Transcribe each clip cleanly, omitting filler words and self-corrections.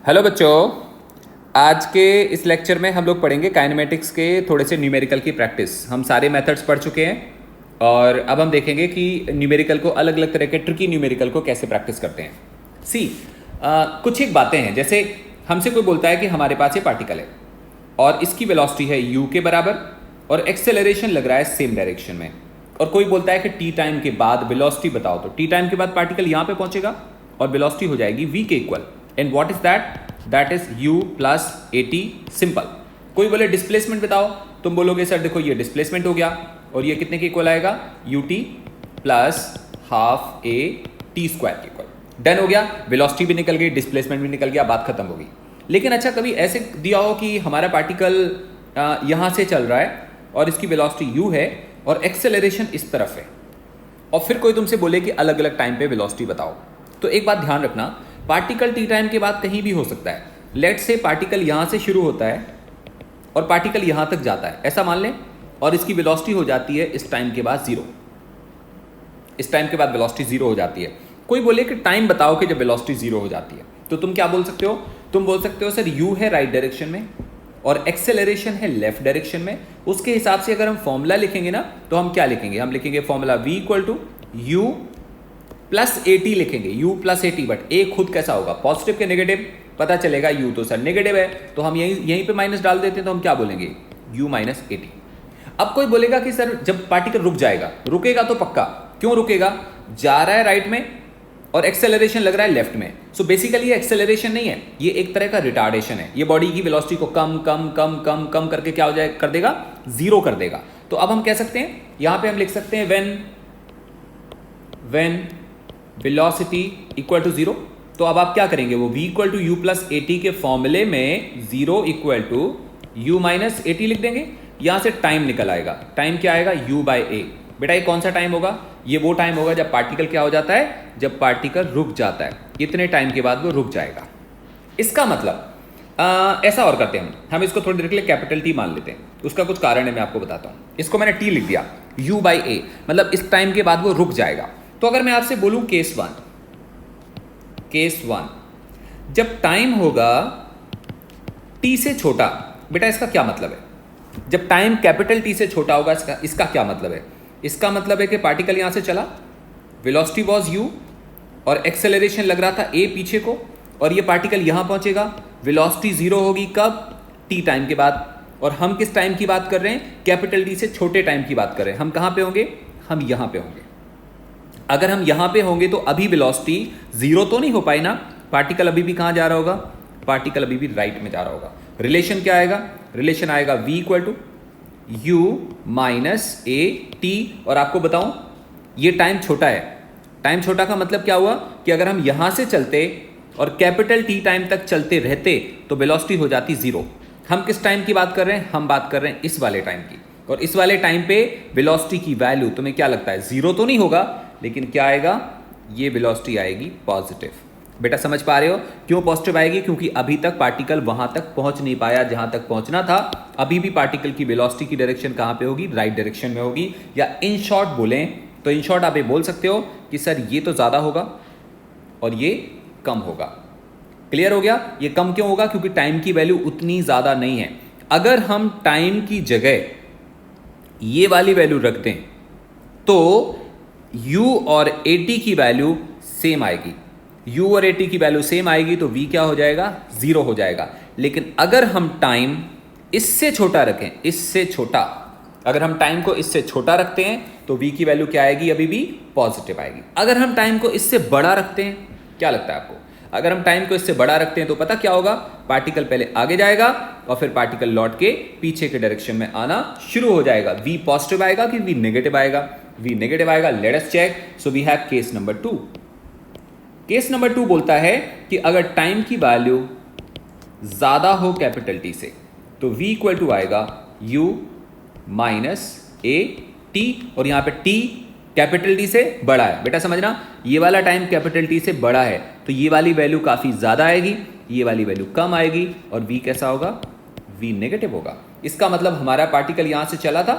Hello बच्चों, आज के इस लेक्चर में हम लोग पढ़ेंगे काइनेमेटिक्स के थोड़े से न्यूमेरिकल की प्रैक्टिस। हम सारे मेथड्स पढ़ चुके हैं और अब हम देखेंगे कि न्यूमेरिकल को अलग अलग तरह के ट्रिकी न्यूमेरिकल को कैसे प्रैक्टिस करते हैं। कुछ एक बातें हैं, जैसे हमसे कोई बोलता है कि हमारे पास ये पार्टिकल है और इसकी वेलोसिटी है u के बराबर और एक्सेलरेशन लग रहा है सेम डायरेक्शन में, और कोई बोलता है कि टी टाइम के बाद वेलोसिटी बताओ, तो टी टाइम के बाद पार्टिकल यहाँ पे पहुंचेगा और वेलोसिटी हो जाएगी v के equal. And what is that is u plus at simple. कोई बोले डिस्प्लेसमेंट बताओ, तुम बोलोगे सर देखो ये डिस्प्लेसमेंट हो गया और ये कितने के इक्वल आएगा, ut plus half a t square के इक्वल। डन हो गया, वेलोसिटी भी निकल गई, डिस्प्लेसमेंट भी निकल गया, बात खत्म होगी। लेकिन अच्छा, कभी ऐसे दिया हो कि हमारा पार्टिकल यहाँ से चल रहा है और इसकी वेलोसिटी u है और एक्सेलरेशन इस तरफ है, और फिर कोई तुमसे बोले कि अलग अलग टाइम पे वेलोसिटी बताओ, तो एक बात ध्यान रखना, पार्टिकल टी टाइम के बाद कहीं भी हो सकता है। लेट्स से पार्टिकल यहाँ से शुरू होता है और पार्टिकल यहाँ तक जाता है, ऐसा मान लें, और इसकी वेलोसिटी हो जाती है इस टाइम के बाद जीरो। इस टाइम के बाद वेलोसिटी जीरो हो जाती है। कोई बोले कि टाइम बताओ कि जब वेलोसिटी जीरो हो जाती है, तो तुम क्या बोल सकते हो? तुम बोल सकते हो सर u है राइट डायरेक्शन में और एक्सेलरेशन है लेफ्ट डायरेक्शन में। उसके हिसाब से अगर हम फॉर्मूला लिखेंगे ना, तो हम क्या लिखेंगे? हम लिखेंगे formula v equal to u plus at लिखेंगे, u plus at, but a खुद कैसा होगा, पॉजिटिव के नेगेटिव, पता चलेगा u तो सर नेगेटिव है, तो हम यहीं पे माइनस डाल देते हैं, तो हम क्या बोलेंगे, u माइनस at। अब कोई बोलेगा कि सर जब पार्टिकल रुक जाएगा, रुकेगा तो पक्का, क्यों रुकेगा, जा रहा है राइट में और एक्सेलरेशन लग रहा है लेफ्ट में। सो बेसिकली ये एक्सेलरेशन नहीं है, ये एक तरह का रिटार्डेशन है। ये बॉडी की वेलोसिटी को कम कम कम कम कम करके क्या हो जाए, कर देगा, जीरो कर देगा। तो अब हम कह सकते हैं, यहां पे हम लिख सकते हैं when velocity equal to zero. तो अब आप क्या करेंगे, वो v equal to u plus at के फॉर्मूले में zero equal to u minus at लिख देंगे। यहां से टाइम निकल आएगा, टाइम क्या आएगा, u बाई a। बेटा ये कौन सा टाइम होगा, ये वो टाइम होगा जब पार्टिकल क्या हो जाता है, जब पार्टिकल रुक जाता है। इतने टाइम के बाद वो रुक जाएगा। इसका मतलब ऐसा और करते हैं, हम इसको थोड़ी देर के लिए कैपिटल T मान लेते हैं। उसका कुछ कारण है, मैं आपको बताता हूं। इसको मैंने T लिख दिया, u बाई a, मतलब इस टाइम के बाद वो रुक जाएगा। तो अगर मैं आपसे बोलूं केस वन, जब टाइम होगा t से छोटा, बेटा इसका क्या मतलब है, जब टाइम कैपिटल T से छोटा होगा, इसका क्या मतलब है? इसका मतलब है कि पार्टिकल यहां से चला, वेलोसिटी वाज u और एक्सेलरेशन लग रहा था a पीछे को, और ये पार्टिकल यहां पहुंचेगा, वेलोसिटी जीरो होगी कब, t टाइम के बाद। और हम किस टाइम की बात कर रहे हैं, कैपिटल T से छोटे टाइम की बात कर रहे हैं। हम कहां पे होंगे, हम यहां पे होंगे। अगर हम यहां पे होंगे तो अभी वेलोसिटी जीरो तो नहीं हो पाई ना, पार्टिकल अभी भी कहां जा रहा होगा, पार्टिकल अभी भी राइट में जा रहा होगा। रिलेशन क्या आएगा, रिलेशन आएगा v equal to u minus a t। और आपको बताऊं, ये टाइम छोटा है। टाइम छोटा का मतलब क्या हुआ कि अगर हम यहां से चलते और कैपिटल T टाइम तक चलते रहते तो वेलोसिटी हो जाती जीरो। हम किस टाइम की बात कर रहे हैं, हम बात कर रहे हैं इस वाले टाइम की, और इस वाले टाइम पे वेलोसिटी की वैल्यू तुम्हें क्या लगता है, जीरो तो नहीं होगा, लेकिन क्या आएगा, ये वेलोसिटी आएगी पॉजिटिव। बेटा समझ पा रहे हो क्यों पॉजिटिव आएगी, क्योंकि अभी तक पार्टिकल वहां तक पहुंच नहीं पाया जहां तक पहुंचना था। अभी भी पार्टिकल की वेलोसिटी की डायरेक्शन कहां पे होगी, राइट डायरेक्शन में होगी। या इन शॉर्ट बोलें तो इन शॉर्ट आप ये बोल सकते हो कि सर ये तो ज्यादा होगा और ये कम होगा। क्लियर हो गया, ये कम क्यों होगा, क्योंकि टाइम की वैल्यू उतनी ज्यादा नहीं है। अगर हम टाइम की जगह ये वाली वैल्यू रख दें तो u और at की वैल्यू सेम आएगी। u और at की वैल्यू सेम आएगी तो v क्या हो जाएगा, जीरो हो जाएगा। लेकिन अगर हम टाइम इससे छोटा रखें, इससे छोटा, अगर हम टाइम को इससे छोटा रखते हैं तो v की वैल्यू क्या आएगी, अभी भी पॉजिटिव आएगी। अगर हम टाइम को इससे बड़ा रखते हैं, क्या लगता है आपको, अगर हम टाइम को इससे बड़ा रखते हैं तो पता क्या होगा, पार्टिकल पहले आगे जाएगा और फिर पार्टिकल लौट के पीछे के डायरेक्शन में आना शुरू हो जाएगा। v पॉजिटिव आएगा कि v नेगेटिव आएगा, v नेगेटिव आएगा। Let us check. So we have case number 2। Case number 2 बोलता है कि अगर टाइम की वैल्यू ज्यादा हो कैपिटल T से तो v इक्वल टू आएगा u माइनस a t, और यहां पे t कैपिटल T से बड़ा है। बेटा समझना, ये वाला टाइम कैपिटल T से बड़ा है तो ये वाली वैल्यू काफी ज्यादा आएगी, ये वाली वैल्यू कम आएगी, और v कैसा होगा, v नेगेटिव होगा। इसका मतलब हमारा पार्टिकल यहां से चला था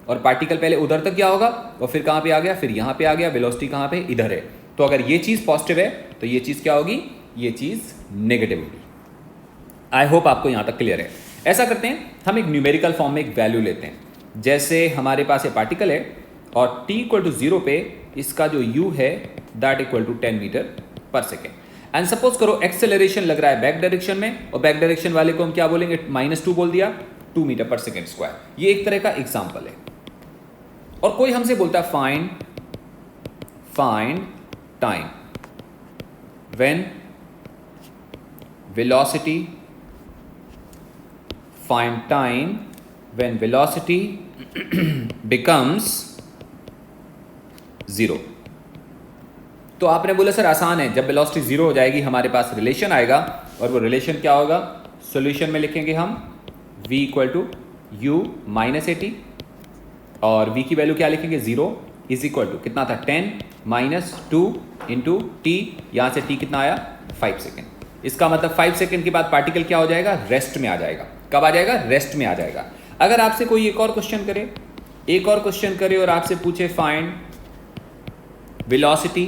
और पार्टिकल पहले उधर तक गया होगा और फिर कहां पे आ गया, फिर यहां पे आ गया, वेलोसिटी कहां पे, इधर है। तो अगर ये चीज पॉजिटिव है तो ये चीज क्या होगी, ये चीज नेगेटिव होगी। आई होप आपको यहां तक क्लियर है। ऐसा करते हैं, हम एक न्यूमेरिकल फॉर्म में एक वैल्यू लेते हैं। जैसे हमारे पास ये पार्टिकल है और t इक्वल टू 0 पे इसका जो u है दैट इक्वल टू 10 मीटर पर सेकेंड। एंड सपोज करो एक्सेलरेशन लग रहा है बैक डायरेक्शन में, और बैक डायरेक्शन वाले को हम क्या बोलेंगे, -2 बोल दिया, 2 मीटर पर सेकेंड स्क्वायर। ये एक तरह का एग्जाम्पल है। और कोई हमसे बोलता है find time when velocity, find time when velocity becomes 0। तो आपने बोला सर आसान है, जब वेलोसिटी 0 हो जाएगी हमारे पास रिलेशन आएगा, और वो रिलेशन क्या होगा, सॉल्यूशन में लिखेंगे हम v equal to u minus a t, और v की वैल्यू क्या लिखेंगे, 0 इज इक्वल टू कितना था, 10 माइनस 2 इंटू टी, यहां से t कितना आया, 5 सेकेंड। इसका मतलब 5 सेकंड के बाद पार्टिकल क्या हो जाएगा, रेस्ट में आ जाएगा। कब आ जाएगा, रेस्ट में आ जाएगा। अगर आपसे कोई एक और क्वेश्चन करे और आपसे पूछे find velocity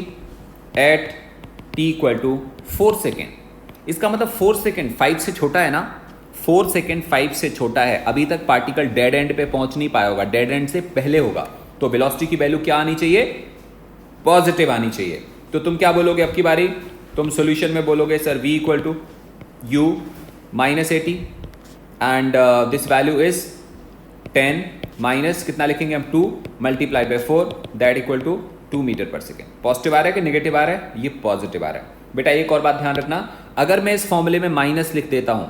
at t equal to 4 second, इसका मतलब 4 सेकेंड 5 से छोटा है ना, 4 सेकेंड 5 से छोटा है, अभी तक पार्टिकल डेड एंड पे पहुंच नहीं पाया होगा, डेड एंड से पहले होगा। तो वेलोसिटी की वैल्यू क्या आनी चाहिए, पॉजिटिव आनी चाहिए। तो तुम क्या बोलोगे अब की बारी, तुम सॉल्यूशन में बोलोगे sir v equal to u minus a t and this value is 10 minus कितना लिखेंगे हम, 2 multiply by 4 that equal to 2 metre पर सेकेंड। पॉजिटिव आ रहा है कि नेगेटिव आ रहा है, ये पॉजिटिव आ रहा है। बेटा एक और बात ध्यान रखना, अगर मैं इस फॉर्मूले में माइनस लिख देता हूं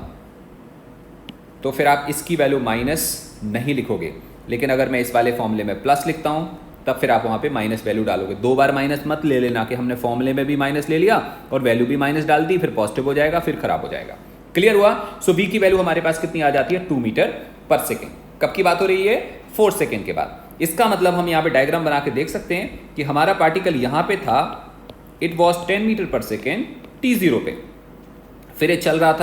तो फिर आप इसकी वैल्यू माइनस नहीं लिखोगे, लेकिन अगर मैं इस वाले फॉर्मूले में प्लस लिखता हूं तब फिर आप वहां पे माइनस वैल्यू डालोगे। 2 बार माइनस मत ले लेना कि हमने फॉर्मूले में भी माइनस ले लिया और वैल्यू भी माइनस डाल दी, फिर पॉजिटिव हो जाएगा, फिर खराब हो जाएगा। क्लियर हुआ। सो v की वैल्यू हमारे पास कितनी आ जाती है, 2 मीटर पर सेकेंड। कब की बात हो रही है, 4 सेकेंड के बाद। इसका मतलब हम यहाँ पे डायग्राम बना के देख सकते हैं कि हमारा पार्टिकल यहाँ पे था, इट वॉज 10 मीटर पर सेकेंड t0 पे, फिर ये चल रहा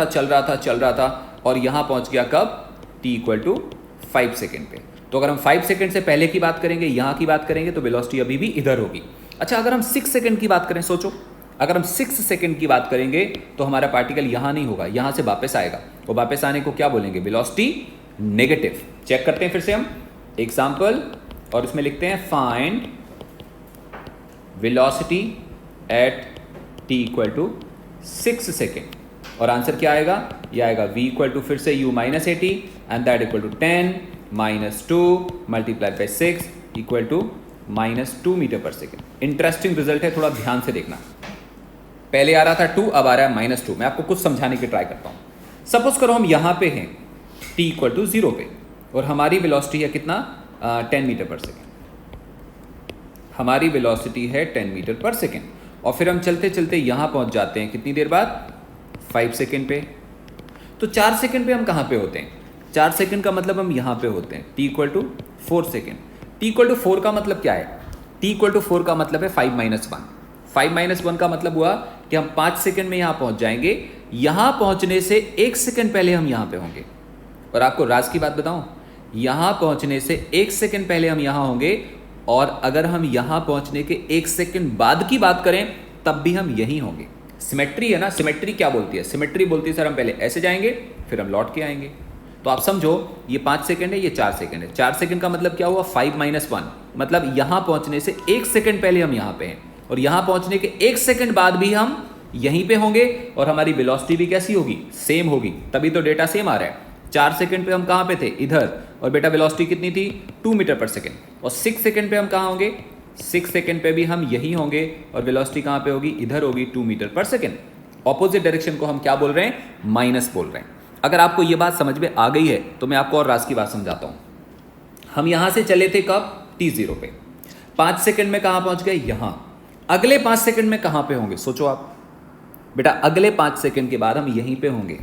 था और यहाँ पहुंच गया कब, t इक्वल टू 5 सेकेंड पे। तो अगर हम 5 सेकंड से पहले की बात करेंगे, यहाँ की बात करेंगे, तो वेलोसिटी अभी भी इधर होगी। अच्छा अगर हम 6 सेकंड की बात करें, सोचो अगर हम 6 सेकंड की बात करेंगे तो हमारा पार्टिकल यहाँ नहीं होगा, यहाँ से वापस आएगा, और वापस आने को क्या बोलेंगे, वेलोसिटी नेगेटिव। चेक करते हैं फिर से हम एग्जाम्पल, और इसमें लिखते हैं find velocity at t equal to 6 second, और आंसर क्या आएगा, ये आएगा v इक्वल टू फिर से u minus a t and that equal to 10 minus 2 multiply by 6 equal to -2 metre पर सेकेंड। इंटरेस्टिंग रिजल्ट है, थोड़ा ध्यान से देखना। पहले आ रहा था 2, अब आ रहा है -2। मैं आपको कुछ समझाने की ट्राई करता हूं। सपोज करो हम यहां पे हैं t इक्वल टू 0 पे, और हमारी वेलोसिटी है कितना, 10 मीटर पर सेकेंड। हमारी वेलोसिटी है 10 मीटर पर सेकेंड, और फिर हम चलते चलते यहां पहुंच जाते हैं कितनी देर बाद, 5 सेकेंड पे। तो 4 सेकेंड पे हम कहां पे होते हैं, 4 सेकंड का मतलब हम यहाँ पे होते हैं, t equal to 4 second. t equal to 4 का मतलब क्या है, t इक्वल टू 4 का मतलब है 5 माइनस 1। 5 माइनस 1 का मतलब हुआ कि हम 5 सेकंड में यहाँ पहुँच जाएंगे, यहाँ पहुँचने से 1 सेकंड पहले हम यहाँ पे होंगे। और आपको राज की बात बताऊँ, यहाँ पहुँचने से 1 सेकंड पहले हम यहाँ होंगे, और अगर हम यहाँ पहुँचने के 1 सेकंड बाद की बात करें तब भी हम यहीं होंगे। सिमेट्री है ना, सिमेट्री क्या बोलती है, सिमेट्री बोलती है सर हम पहले ऐसे जाएंगे फिर हम लौट के आएंगे। तो आप समझो ये 5 सेकंड है, ये 4 सेकंड है। 4 सेकंड का मतलब क्या हुआ, 5 माइनस 1, मतलब यहां पहुंचने से 1 सेकंड पहले हम यहां पे हैं, और यहां पहुंचने के 1 सेकंड बाद भी हम यहीं पे होंगे, और हमारी वेलोसिटी भी कैसी होगी, सेम होगी। तभी तो डेटा सेम आ रहा है। 4 सेकंड पे हम कहां पे थे, इधर, और बेटा वेलोसिटी कितनी थी, 2 मीटर पर सेकंड। और 6 सेकंड पे हम कहां होंगे, 6 सेकंड पे भी हम यहीं होंगे, और वेलोसिटी कहां पे होगी, इधर होगी, 2 मीटर पर सेकंड। ऑपोजिट डायरेक्शन को हम क्या बोल रहे हैं, माइनस बोल रहे हैं। अगर आपको ये बात समझ में आ गई है तो मैं आपको और राज की बात समझाता हूं। हम यहां से चले थे कब, t0 पे, 5 सेकंड में कहां पहुंच गए, यहां। अगले 5 सेकंड में कहां पे होंगे, सोचो आप बेटा, अगले 5 सेकंड के बाद हम यहीं पे होंगे,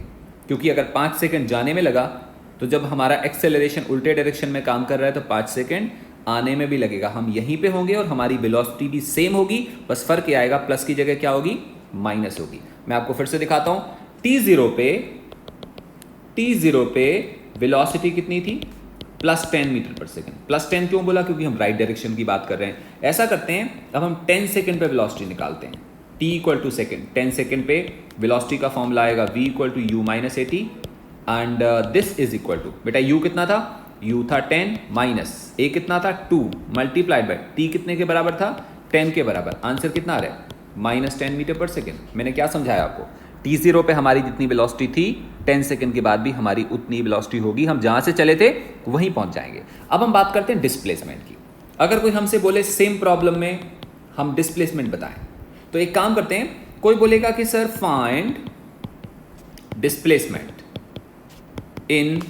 क्योंकि अगर 5 सेकंड जाने में लगा तो जब हमारा एक्सेलरेशन उल्टे डायरेक्शन में काम कर रहा है तो 5 सेकंड आने में भी लगेगा। हम यहीं पे होंगे और हमारी वेलोसिटी भी सेम होगी, बस फर्क ये आएगा, प्लस की जगह क्या होगी, माइनस होगी। मैं आपको फिर से दिखाता हूं, t0 पे वेलोसिटी कितनी थी, +10 मीटर पर सेकेंड। +10 क्यों बोला, क्योंकि हम राइट डायरेक्शन की बात कर रहे हैं। ऐसा करते हैं, अब हम 10 सेकेंड पे वेलोसिटी निकालते हैं। t equal to second, 10 second पे वेलोसिटी का फॉर्मूला आएगा v equal to u minus a t and this is equal to, बेटा u कितना था, u था 10 माइनस a कितना था 2 मल्टीप्लाइड बाय t कितने के बराबर था, 10 के बराबर। आंसर कितना आ रहा है, -10 मीटर पर सेकेंड। मैंने क्या समझाया आपको, t0 पे हमारी जितनी वेलोसिटी थी 10 सेकेंड के बाद भी हमारी उतनी वेलोसिटी होगी, हम जहां से चले थे वहीं पहुंच जाएंगे। अब हम बात करते हैं डिस्प्लेसमेंट की। अगर कोई हमसे बोले सेम प्रॉब्लम में हम डिस्प्लेसमेंट बताएं, तो एक काम करते हैं, कोई बोलेगा कि सर फाइंड डिस्प्लेसमेंट इन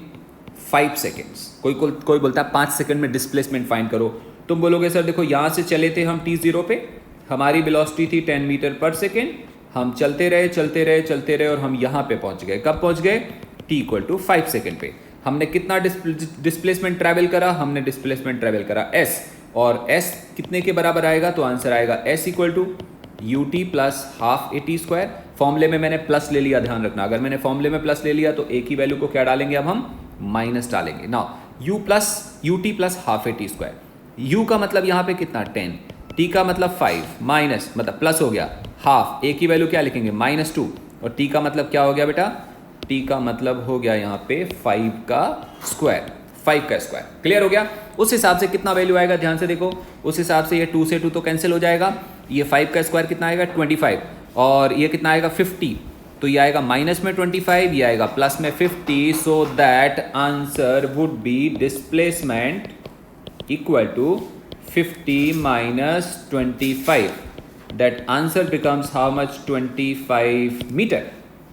5 सेकेंड्स, कोई बोलता है 5 सेकेंड में डिस्प्लेसमेंट फाइंड करो। तुम बोलोगे सर देखो यहां से चले थे हम t0 पे, हमारी वेलोसिटी थी 10 मीटर पर सेकेंड, हम चलते रहे और हम यहां पे पहुंच गए। कब पहुंच गए, t इक्वल टू 5 सेकेंड पे। हमने कितना डिस्प्लेसमेंट ट्रैवल करा, हमने डिस्प्लेसमेंट ट्रैवल करा s, और s कितने के बराबर आएगा, तो आंसर आएगा s equal to u t plus half a t square. फॉर्मूले में मैंने प्लस ले लिया, ध्यान रखना, अगर मैंने फॉर्मूले में प्लस ले लिया तो ए की वैल्यू को क्या डालेंगे, अब हम माइनस डालेंगे। Now you t plus half a t square, you का मतलब यहाँ पे कितना 10, टी का मतलब 5 माइनस मतलब प्लस हो गया हाफ, ए की वैल्यू क्या लिखेंगे -2, और टी का मतलब क्या हो गया बेटा, टी का मतलब हो गया यहाँ पे 5 का स्क्वायर, 5 का स्क्वायर। क्लियर हो गया। उस हिसाब से कितना वैल्यू आएगा, ध्यान से देखो, उस हिसाब से ये 2 से 2 तो कैंसिल हो जाएगा, ये 5 का स्क्वायर कितना आएगा 25, और ये कितना आएगा 50, तो ये आएगा माइनस में 25, ये आएगा प्लस में 50, so that answer would be displacement equal to 50 minus 25, that answer becomes how much, 25 metre.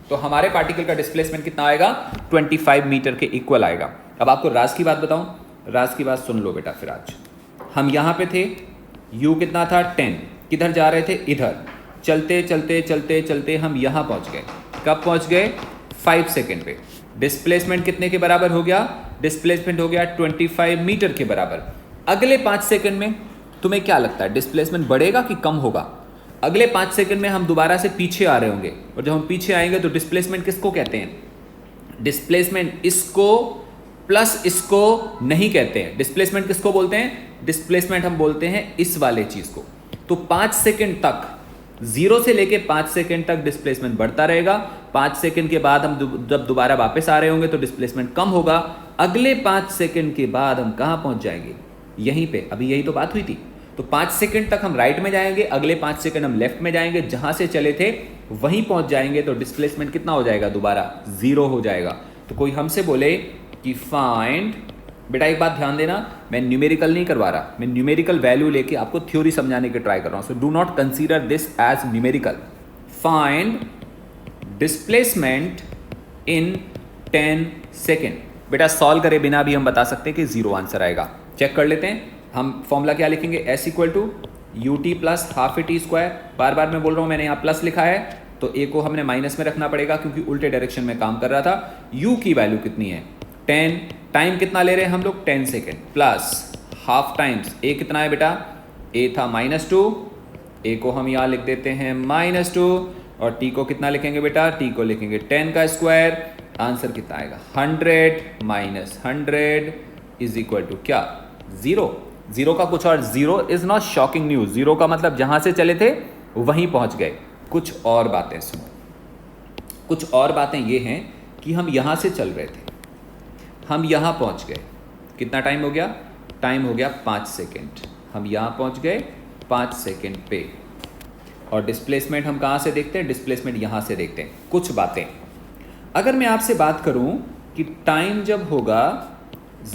तो हमारे पार्टिकल का डिस्प्लेसमेंट कितना आएगा, 25 मीटर के इक्वल आएगा। अब आपको राज की बात बताऊं, राज की बात सुन लो बेटा। फिर आज हम यहाँ पे थे, u कितना था 10, किधर जा रहे थे, इधर, चलते हम यहाँ पहुँच गए। कब पहुँच गए, 5 सेकेंड पे। डिस्प्लेसमेंट कितने के बराबर हो गया, डिस्प्लेसमेंट हो गया 25 मीटर के बराबर। अगले 5 सेकेंड में तुम्हें क्या लगता है डिस्प्लेसमेंट बढ़ेगा कि कम होगा? अगले 5 सेकेंड में हम दोबारा से पीछे आ रहे होंगे, और जब हम पीछे आएंगे तो डिस्प्लेसमेंट किसको कहते हैं, डिस्प्लेसमेंट इसको प्लस इसको नहीं कहते हैं। डिस्प्लेसमेंट किसको बोलते हैं, डिस्प्लेसमेंट हम बोलते हैं इस वाले चीज को। तो 5 सेकेंड तक, 0 से लेके 5 सेकेंड तक डिस्प्लेसमेंट बढ़ता रहेगा। 5 सेकेंड के बाद हम जब दोबारा वापस आ रहे होंगे तो डिस्प्लेसमेंट कम होगा। अगले 5 सेकेंड के बाद हम कहां पहुंच जाएंगे, यहीं पे। अभी यही तो बात हुई थी। तो 5 सेकेंड तक हम राइट में जाएंगे, अगले 5 सेकेंड हम लेफ्ट में जाएंगे, जहां से चले थे वहीं पहुंच जाएंगे। तो डिस्प्लेसमेंट कितना हो जाएगा, दोबारा 0 हो जाएगा। तो कोई हमसे बोले कि फाइंड, बेटा एक बात ध्यान देना, मैं न्यूमेरिकल नहीं करवा रहा, मैं न्यूमेरिकल वैल्यू लेके आपको थ्योरी समझाने की ट्राई कर रहा हूं। So do not consider this as numerical. Find displacement in 10 second. बेटा सॉल्व करे बिना भी हम बता सकते हैं कि 0 आंसर आएगा। चेक कर लेते हैं। हम फॉर्मूला क्या लिखेंगे, s equal to u t plus half a t square. बार बार मैं बोल रहा हूं, मैंने यहाँ प्लस लिखा है तो a को हमने माइनस में रखना पड़ेगा क्योंकि उल्टे डायरेक्शन में काम कर रहा था। u की वैल्यू कितनी है 10, टाइम कितना ले रहे हैं हम लोग 10 second, plus half times a कितना है बेटा, a था -2, a को हम यहाँ लिख देते हैं -2, और t को कितना लिखेंगे बेटा, t को लिखेंगे 10 का स्क्वायर। आंसर कितना आएगा 100 माइनस 100 इज इक्वल टू क्या, 0। 0 का कुछ और, 0 इज नॉट शॉकिंग न्यूज। 0 का मतलब जहां से चले थे वहीं पहुंच गए। कुछ और बातें सुनो, कुछ और बातें ये हैं कि हम यहां से चल रहे थे, हम यहां पहुंच गए, कितना टाइम हो गया, टाइम हो गया 5 सेकेंड। हम यहां पहुंच गए 5 सेकेंड पे, और डिस्प्लेसमेंट हम कहां से देखते हैं, डिस्प्लेसमेंट यहां से देखते हैं। कुछ बातें, अगर मैं आपसे बात करूं कि टाइम जब होगा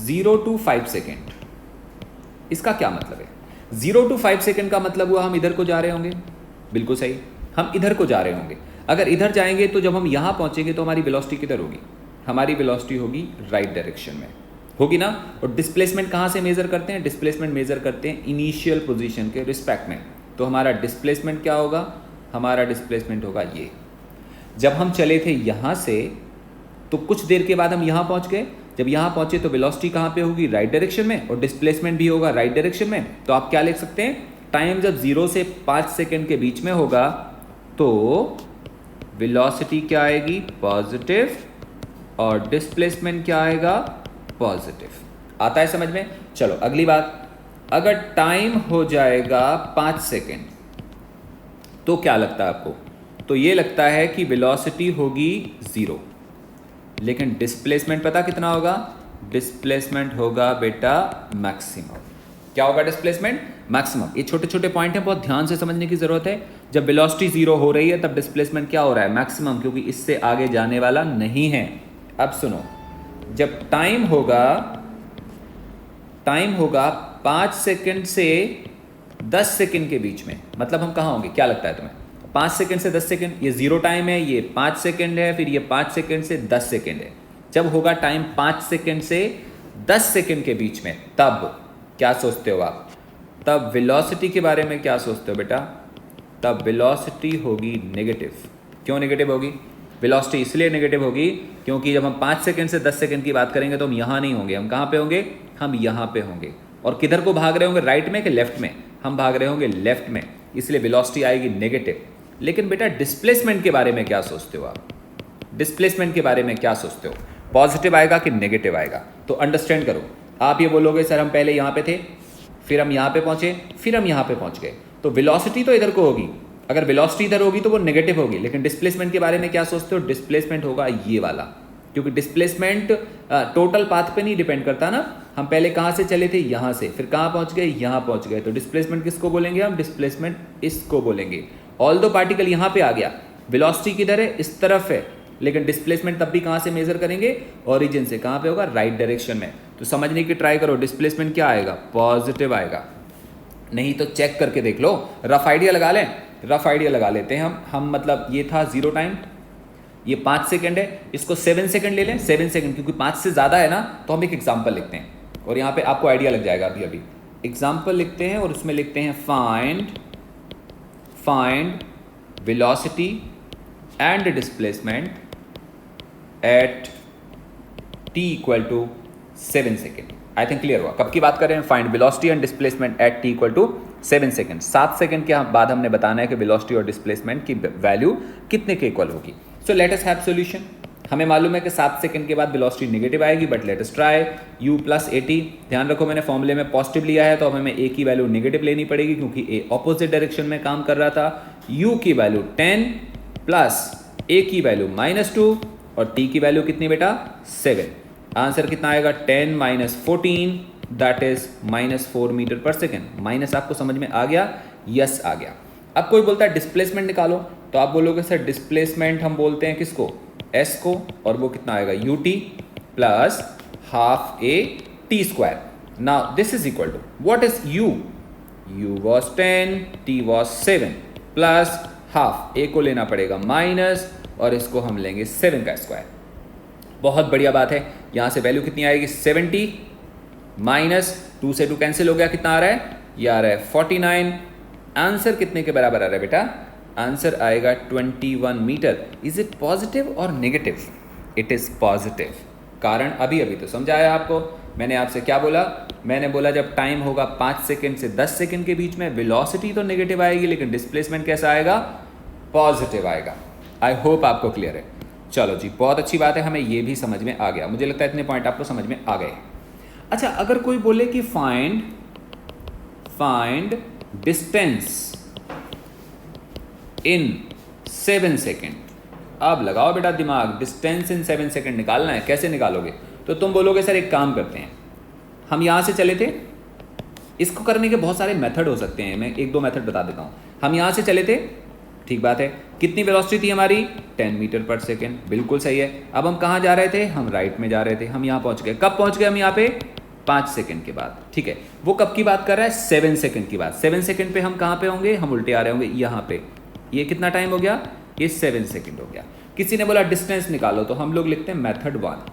0 to 5 सेकेंड, इसका क्या मतलब है? 0 to 5 सेकेंड का मतलब हुआ हम इधर को जा रहे होंगे, बिल्कुल सही, हम इधर को जा रहे होंगे। अगर इधर जाएंगे तो जब हम यहां पहुंचेंगे तो हमारी वेलोसिटी किधर होगी, हमारी वेलोसिटी होगी राइट डायरेक्शन में, होगी ना। और डिस्प्लेसमेंट कहां से मेजर करते हैं, डिस्प्लेसमेंट मेजर करते हैं इनिशियल पोजीशन के रिस्पेक्ट में। तो हमारा डिस्प्लेसमेंट क्या होगा, हमारा डिस्प्लेसमेंट होगा ये। जब हम चले थे यहां से तो कुछ देर के बाद हम यहां पहुंच गए, जब यहां पहुंचे तो वेलोसिटी कहां पे होगी, राइट डायरेक्शन में, और डिस्प्लेसमेंट भी होगा राइट डायरेक्शन में। तो आप क्या लिख सकते हैं, टाइम जब 0 से 5 सेकेंड के बीच में होगा तो वेलोसिटी क्या आएगी, पॉजिटिव, और डिस्प्लेसमेंट क्या आएगा, पॉजिटिव। आता है समझ में? चलो अगली बात, अगर टाइम हो जाएगा 5 सेकेंड, तो क्या लगता है आपको? तो ये लगता है कि वेलोसिटी होगी 0, लेकिन डिस्प्लेसमेंट पता कितना होगा? डिस्प्लेसमेंट होगा बेटा मैक्सिमम। क्या होगा डिस्प्लेसमेंट? मैक्सिमम। ये छोटे छोटे पॉइंट हैं, बहुत ध्यान से समझने की जरूरत है। जब वेलोसिटी 0 हो रही है तब डिस्प्लेसमेंट क्या हो रहा है? मैक्सिमम, क्योंकि इससे आगे जाने वाला नहीं है। अब सुनो, जब टाइम होगा 5 सेकंड से 10 सेकंड के बीच में, मतलब हम कहाँ होंगे? क्या लगता है तुम्हें? 5 सेकंड से 10 सेकंड, ये 0 टाइम है, ये 5 सेकंड है, फिर ये 5 सेकंड से 10 सेकंड है। जब होगा टाइम 5 सेकंड से 10 सेकंड के बीच में, तब क्या सोचते हो आप? तब वेलोसिटी के बारे में क्या सोचते हो बेटा? तब वेलोसिटी होगी नेगेटिव। क्यों नेगेटिव होगी? वेलोसिटी इसलिए नेगेटिव होगी क्योंकि जब हम 5 सेकंड से 10 सेकंड की बात करेंगे तो हम यहाँ नहीं होंगे। हम कहाँ पे होंगे? हम यहाँ पे होंगे। और किधर को भाग रहे होंगे? राइट में कि लेफ्ट में? हम भाग रहे होंगे लेफ्ट में, इसलिए वेलोसिटी आएगी नेगेटिव। लेकिन बेटा डिस्प्लेसमेंट के बारे में क्या सोचते हो आप? डिस्प्लेसमेंट के बारे में क्या सोचते हो? पॉजिटिव आएगा कि नेगेटिव आएगा? तो अंडरस्टैंड करो, आप ये बोलोगे सर हम पहले यहाँ पे थे, फिर हम यहाँ पे पहुंचे, फिर हम यहाँ पे पहुंच गए, तो वेलोसिटी तो इधर को होगी। अगर वेलोसिटी इधर होगी तो वो नेगेटिव होगी। लेकिन डिस्प्लेसमेंट के बारे में क्या सोचते हो? डिस्प्लेसमेंट होगा ये वाला, क्योंकि डिस्प्लेसमेंट टोटल पाथ पे नहीं डिपेंड करता ना। हम पहले कहाँ से चले थे? यहाँ से, फिर कहाँ पहुँच गए? यहाँ पहुँच गए। तो डिस्प्लेसमेंट किसको बोलेंगे हम? डिस्प्लेसमेंट इसको बोलेंगे। ऑल दो पार्टिकल यहाँ पे आ गया, वेलोसिटी किधर है? इस तरफ है, लेकिन डिस्प्लेसमेंट तब भी कहाँ से मेजर करेंगे? ओरिजिन से। कहाँ पे होगा? राइट डायरेक्शन में। तो समझने की ट्राई करो, डिस्प्लेसमेंट क्या आएगा? पॉजिटिव आएगा। नहीं तो चेक करके देख लो, रफ आइडिया लगा लें। रफ आइडिया लगा लेते हैं हम मतलब ये था 0 टाइम, ये 5 सेकंड है, इसको 7 सेकंड ले लें। 7 सेकंड, क्योंकि 5 से ज़्यादा है ना, तो हम एक एग्जाम्पल लिखते हैं और यहाँ पे आपको आइडिया लग जाएगा। अभी एग्जाम्पल लिखते हैं और उसमें लिखते हैं find velocity and displacement at t equal to 7 second. I think clear हुआ कब की बात कर रहे हैं? Find velocity and displacement at t equal to 7 second. 7 second के बाद हमने बताना है कि वेलोसिटी और डिस्प्लेसमेंट की वैल्यू कितने के इक्वल होगी। So let us have solution. हमें मालूम है कि 7 सेकंड के बाद वेलोसिटी नेगेटिव आएगी, but let us try. u plus at, ध्यान रखो मैंने फॉर्मूले में पॉजिटिव लिया है, तो अब हमें a की वैल्यू नेगेटिव लेनी पड़ेगी क्योंकि a ऑपोजिट डायरेक्शन में काम कर रहा था। u की वैल्यू 10 प्लस a की वैल्यू -2 और t की वैल्यू कितनी बेटा? 7। आंसर कितना आएगा? 10 माइनस 14, दैट इज -4 मीटर पर सेकेंड। माइनस आपको समझ में आ गया? यस आ गया। अब कोई बोलता है डिस्प्लेसमेंट निकालो, तो आप बोलोगे सर डिस्प्लेसमेंट हम बोलते हैं किसको? s को, और वो कितना आएगा? ut plus half a t square. Now this is equal to what is u? u was 10, t was 7 plus half, a को लेना पड़ेगा माइनस और इसको हम लेंगे 7 का स्क्वायर। बहुत बढ़िया बात है। यहाँ से वैल्यू कितनी आएगी? 70 माइनस 2 से 2 कैंसिल हो गया, कितना आ रहा है? ये आ रहा है 49। आंसर कितने के बराबर आ रहा है बेटा? आंसर आएगा 21 मीटर। इज इट पॉजिटिव और नेगेटिव? It is positive. कारण अभी तो समझाया आपको। मैंने आपसे क्या बोला? मैंने बोला जब टाइम होगा 5 सेकंड से 10 सेकंड के बीच में, वेलोसिटी तो नेगेटिव आएगी लेकिन डिस्प्लेसमेंट कैसा आएगा? पॉजिटिव आएगा। आई होप आपको क्लियर है। चलो जी, बहुत अच्छी बात है, हमें ये भी समझ में आ गया। मुझे लगता है इतने पॉइंट आपको समझ में आ गए। अच्छा, अगर कोई बोले कि फाइंड डिस्टेंस इन 7 सेकेंड, अब लगाओ बेटा दिमाग, डिस्टेंस इन 7 सेकेंड निकालना है। कैसे निकालोगे? तो तुम बोलोगे सर एक काम करते हैं, हम यहाँ से चले थे, इसको करने के बहुत सारे मेथड हो सकते हैं, मैं 1-2 मेथड बता देता हूँ। हम यहाँ से चले थे, ठीक बात है, कितनी वेलोसिटी थी हमारी? 10 मीटर पर सेकेंड, बिल्कुल सही है। अब हम कहाँ जा रहे थे? हम राइट में जा रहे थे। हम यहाँ पहुँच गए। कब पहुँच गए हम यहाँ पे? 5 सेकंड के बाद। ठीक है, वो कब की बात कर रहा है? 7 सेकंड की बात। 7 सेकंड पे हम कहाँ पे होंगे? हम उल्टे आ रहे होंगे यहाँ पे। ये कितना टाइम हो गया? ये 7 सेकंड हो गया। किसी ने बोला डिस्टेंस निकालो, तो हम लोग लिखते हैं मेथड 1।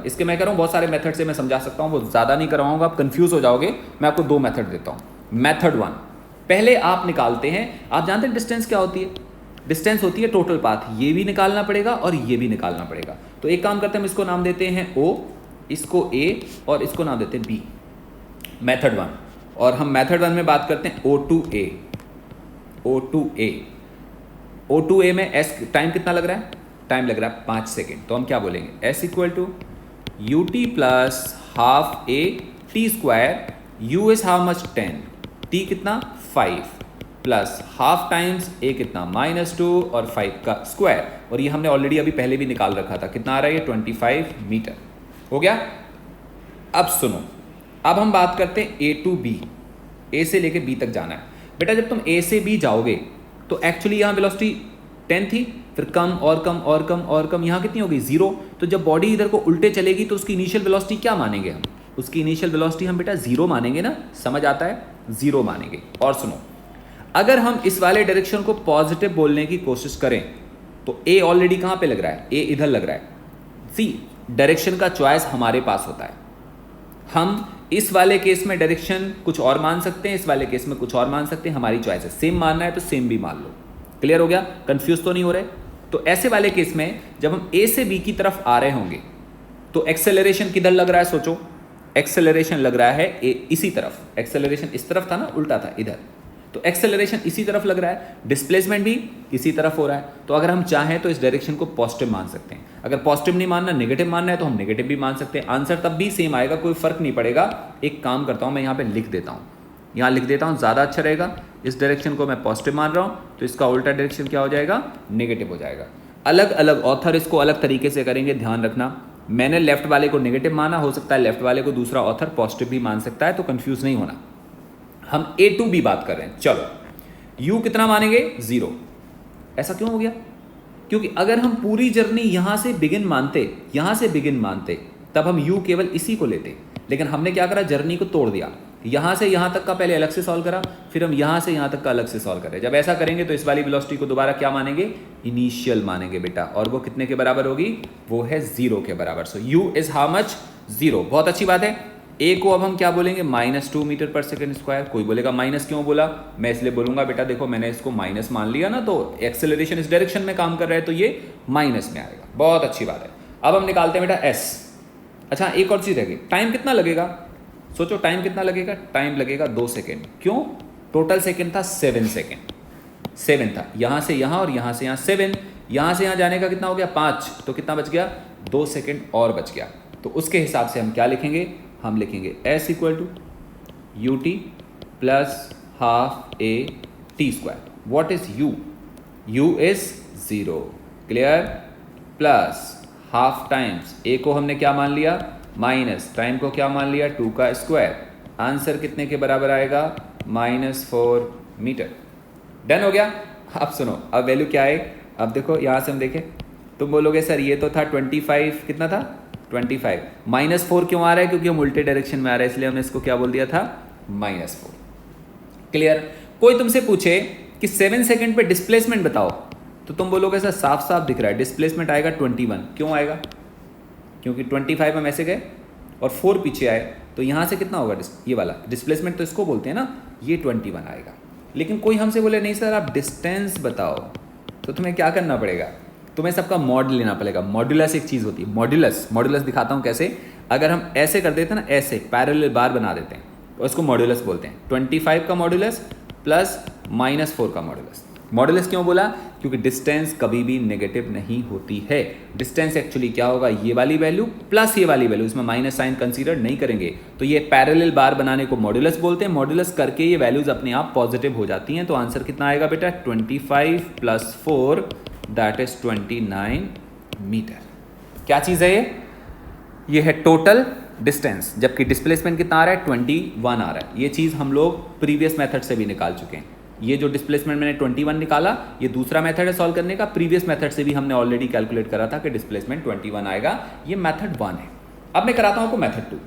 इसके मैं कह रहा हूँ बहुत सारे मेथड से मैं समझा सकता हूँ, वो ज़्यादा नहीं करवाऊंगा, आप कंफ्यूज हो जाओगे। मैं आपको 2 मेथड देता हूँ। मेथड 1, पहले आप निकालते हैं। आप जानते हैं डिस्टेंस क्या होती है? डिस्टेंस होती है टोटल पाथ। ये भी निकालना पड़ेगा और ये भी निकालना पड़ेगा। तो एक काम करते हैं, हम इसको नाम देते हैं O, इसको A और इसको नाम देते हैं B। मेथड 1। और हम मेथड 1 में बात करते हैं O2A में S टाइम कितना लग रहा है? टाइम लग रहा है 5 सेकेंड। तो हम क्या बोलेंगे? S equal to ut plus half a t square. u is how much? 10, t कितना? 5 प्लस हाफ टाइम्स ए कितना -2 और 5 का स्क्वायर, और ये हमने ऑलरेडी अभी पहले भी निकाल रखा था, कितना आ रहा है ये 25 मीटर। हो गया। अब सुनो, अब हम बात करते हैं ए टू बी, ए से लेके बी तक जाना है। बेटा जब तुम ए से बी जाओगे तो एक्चुअली यहाँ वेलोसिटी 10 थी, फिर कम और कम और कम और कम, यहाँ कितनी हो गई 0। तो जब बॉडी इधर को उल्टे चलेगी तो उसकी इनिशियल वेलोसिटी क्या मानेंगे हम? उसकी इनिशियल वेलोसिटी हम बेटा 0 मानेंगे ना, समझ आता है, 0 मानेंगे। और सुनो, अगर हम इस वाले डायरेक्शन को पॉजिटिव बोलने की कोशिश करें तो ए ऑलरेडी कहाँ पे लग रहा है? ए इधर लग रहा है। सी, डायरेक्शन का चॉइस हमारे पास होता है। हम इस वाले केस में डायरेक्शन कुछ और मान सकते हैं, इस वाले केस में कुछ और मान सकते हैं, हमारी चॉइस है। सेम मानना है तो सेम भी मान लो। क्लियर हो गया? कंफ्यूज तो नहीं हो रहे? तो ऐसे वाले केस में जब हम ए से बी की तरफ आ रहे होंगे तो एक्सेलरेशन किधर लग रहा है? सोचो, एक्सेलरेशन लग रहा है इसी तरफ। एक्सेलरेशन इस तरफ था ना, उल्टा था इधर, तो एक्सेलरेशन इसी तरफ लग रहा है, डिस्प्लेसमेंट भी इसी तरफ हो रहा है। तो अगर हम चाहें तो इस डायरेक्शन को पॉजिटिव मान सकते हैं। अगर पॉजिटिव नहीं मानना, नेगेटिव मानना है तो हम नेगेटिव भी मान सकते हैं। आंसर तब भी सेम आएगा, कोई फर्क नहीं पड़ेगा। एक काम करता हूं, मैं यहाँ पे लिख देता हूँ, यहाँ लिख देता हूँ, ज़्यादा अच्छा रहेगा। इस डायरेक्शन को मैं पॉजिटिव मान रहा हूँ तो इसका उल्टा डायरेक्शन क्या हो जाएगा? नेगेटिव हो जाएगा। अलग अलग ऑथर इसको अलग तरीके से करेंगे, ध्यान रखना। मैंने लेफ्ट वाले को नेगेटिव माना, हो सकता है लेफ्ट वाले को दूसरा ऑथर पॉजिटिव भी मान सकता है, तो कंफ्यूज नहीं होना। हम ए टू बी बात कर रहे हैं। चलो, u कितना मानेंगे? 0। ऐसा क्यों हो गया? क्योंकि अगर हम पूरी जर्नी यहां से बिगिन मानते तब हम u केवल इसी को लेते, लेकिन हमने क्या करा? जर्नी को तोड़ दिया। यहां से यहां तक का पहले अलग से सॉल्व करा, फिर हम यहां से यहां तक का अलग से सॉल्व करें। जब ऐसा करेंगे तो इस वाली वेलोसिटी को दोबारा क्या मानेंगे? इनिशियल मानेंगे बेटा, और वो कितने के बराबर होगी? वो है 0 के बराबर। सो u इज हाउ मच? 0। बहुत अच्छी बात है। ए को अब हम क्या बोलेंगे? -2 मीटर पर सेकेंड स्क्वायर। कोई बोलेगा माइनस क्यों बोला? मैं इसलिए बोलूंगा बेटा, देखो मैंने इसको माइनस मान लिया ना, तो एक्सेलरेशन इस डायरेक्शन में काम कर रहा है तो ये माइनस में आएगा। बहुत अच्छी बात है। अब हम निकालते हैं बेटा एस। अच्छा, एक और चीज रहेगी, टाइम कितना लगेगा? सोचो, टाइम कितना लगेगा? टाइम लगेगा 2 सेकेंड। क्यों? टोटल सेकेंड था 7 सेकेंड, 7 था, यहां से यहां और यहां से यहां 7, यहां से यहां जाने का कितना हो गया? 5, तो कितना बच गया? 2 सेकेंड और बच गया। तो उसके हिसाब से हम क्या लिखेंगे? हम लिखेंगे s equal to u t plus half a t square. What is u? u is 0। Clear? Plus half times a को हमने क्या मान लिया? माइनस, टाइम को क्या मान लिया? 2 का स्क्वायर। आंसर कितने के बराबर आएगा? -4 मीटर। डन हो गया। अब सुनो, अब वैल्यू क्या है? अब देखो यहाँ से हम देखें, तुम बोलोगे सर ये तो था 25, कितना था? 25। -4 क्यों आ रहा है? क्योंकि हम उल्टे डायरेक्शन में आ रहा है, इसलिए हमने इसको क्या बोल दिया था? -4। क्लियर? कोई तुमसे पूछे कि 7 सेकंड पे डिस्प्लेसमेंट बताओ, तो तुम बोलोगे सर साफ साफ दिख रहा है, डिस्प्लेसमेंट आएगा 21। क्यों आएगा? क्योंकि 25 हम ऐसे गए और 4 पीछे आए, तो यहाँ से कितना होगा? ये वाला डिस्प्लेसमेंट तो इसको बोलते हैं ना, ये 21 आएगा। लेकिन कोई हमसे बोले नहीं सर आप डिस्टेंस बताओ, तो तुम्हें क्या करना पड़ेगा? तुम्हें सबका मॉड लेना पड़ेगा। मॉड्यूलस एक चीज़ होती है, मॉड्यूलस दिखाता हूँ कैसे। अगर हम ऐसे कर देते हैं ना, ऐसे पैरेलल बार बना देते हैं, तो इसको मॉड्यूलस बोलते हैं। 25 का मॉड्यूलस प्लस -4 का मॉड्यूलस। मॉड्यूलस क्यों बोला? क्योंकि डिस्टेंस कभी भी नेगेटिव नहीं होती है। डिस्टेंस एक्चुअली क्या होगा? ये वाली वैल्यू प्लस ये वाली वैल्यू, इसमें माइनस साइन कंसीडर नहीं करेंगे, तो ये पैरेलल बार बनाने को मॉड्यूलस बोलते हैं। मॉड्यूलस करके ये वैल्यूज अपने आप पॉजिटिव हो जाती हैं। तो आंसर कितना आएगा बेटा? 25 + 4 दैट इज 29 मीटर। क्या चीज़ है ये? ये है टोटल डिस्टेंस, जबकि डिस्प्लेसमेंट कितना आ रहा है? 21 आ रहा है। ये चीज़ हम लोग प्रीवियस मेथड से भी निकाल चुके हैं। ये जो डिस्प्लेसमेंट मैंने 21 निकाला, ये दूसरा मेथड है सॉल्व करने का। प्रीवियस मेथड से भी हमने ऑलरेडी कैलकुलेट करा था कि डिस्प्लेसमेंट 21 आएगा। ये मेथड 1 है। अब मैं कराता हूं आपको मेथड 2।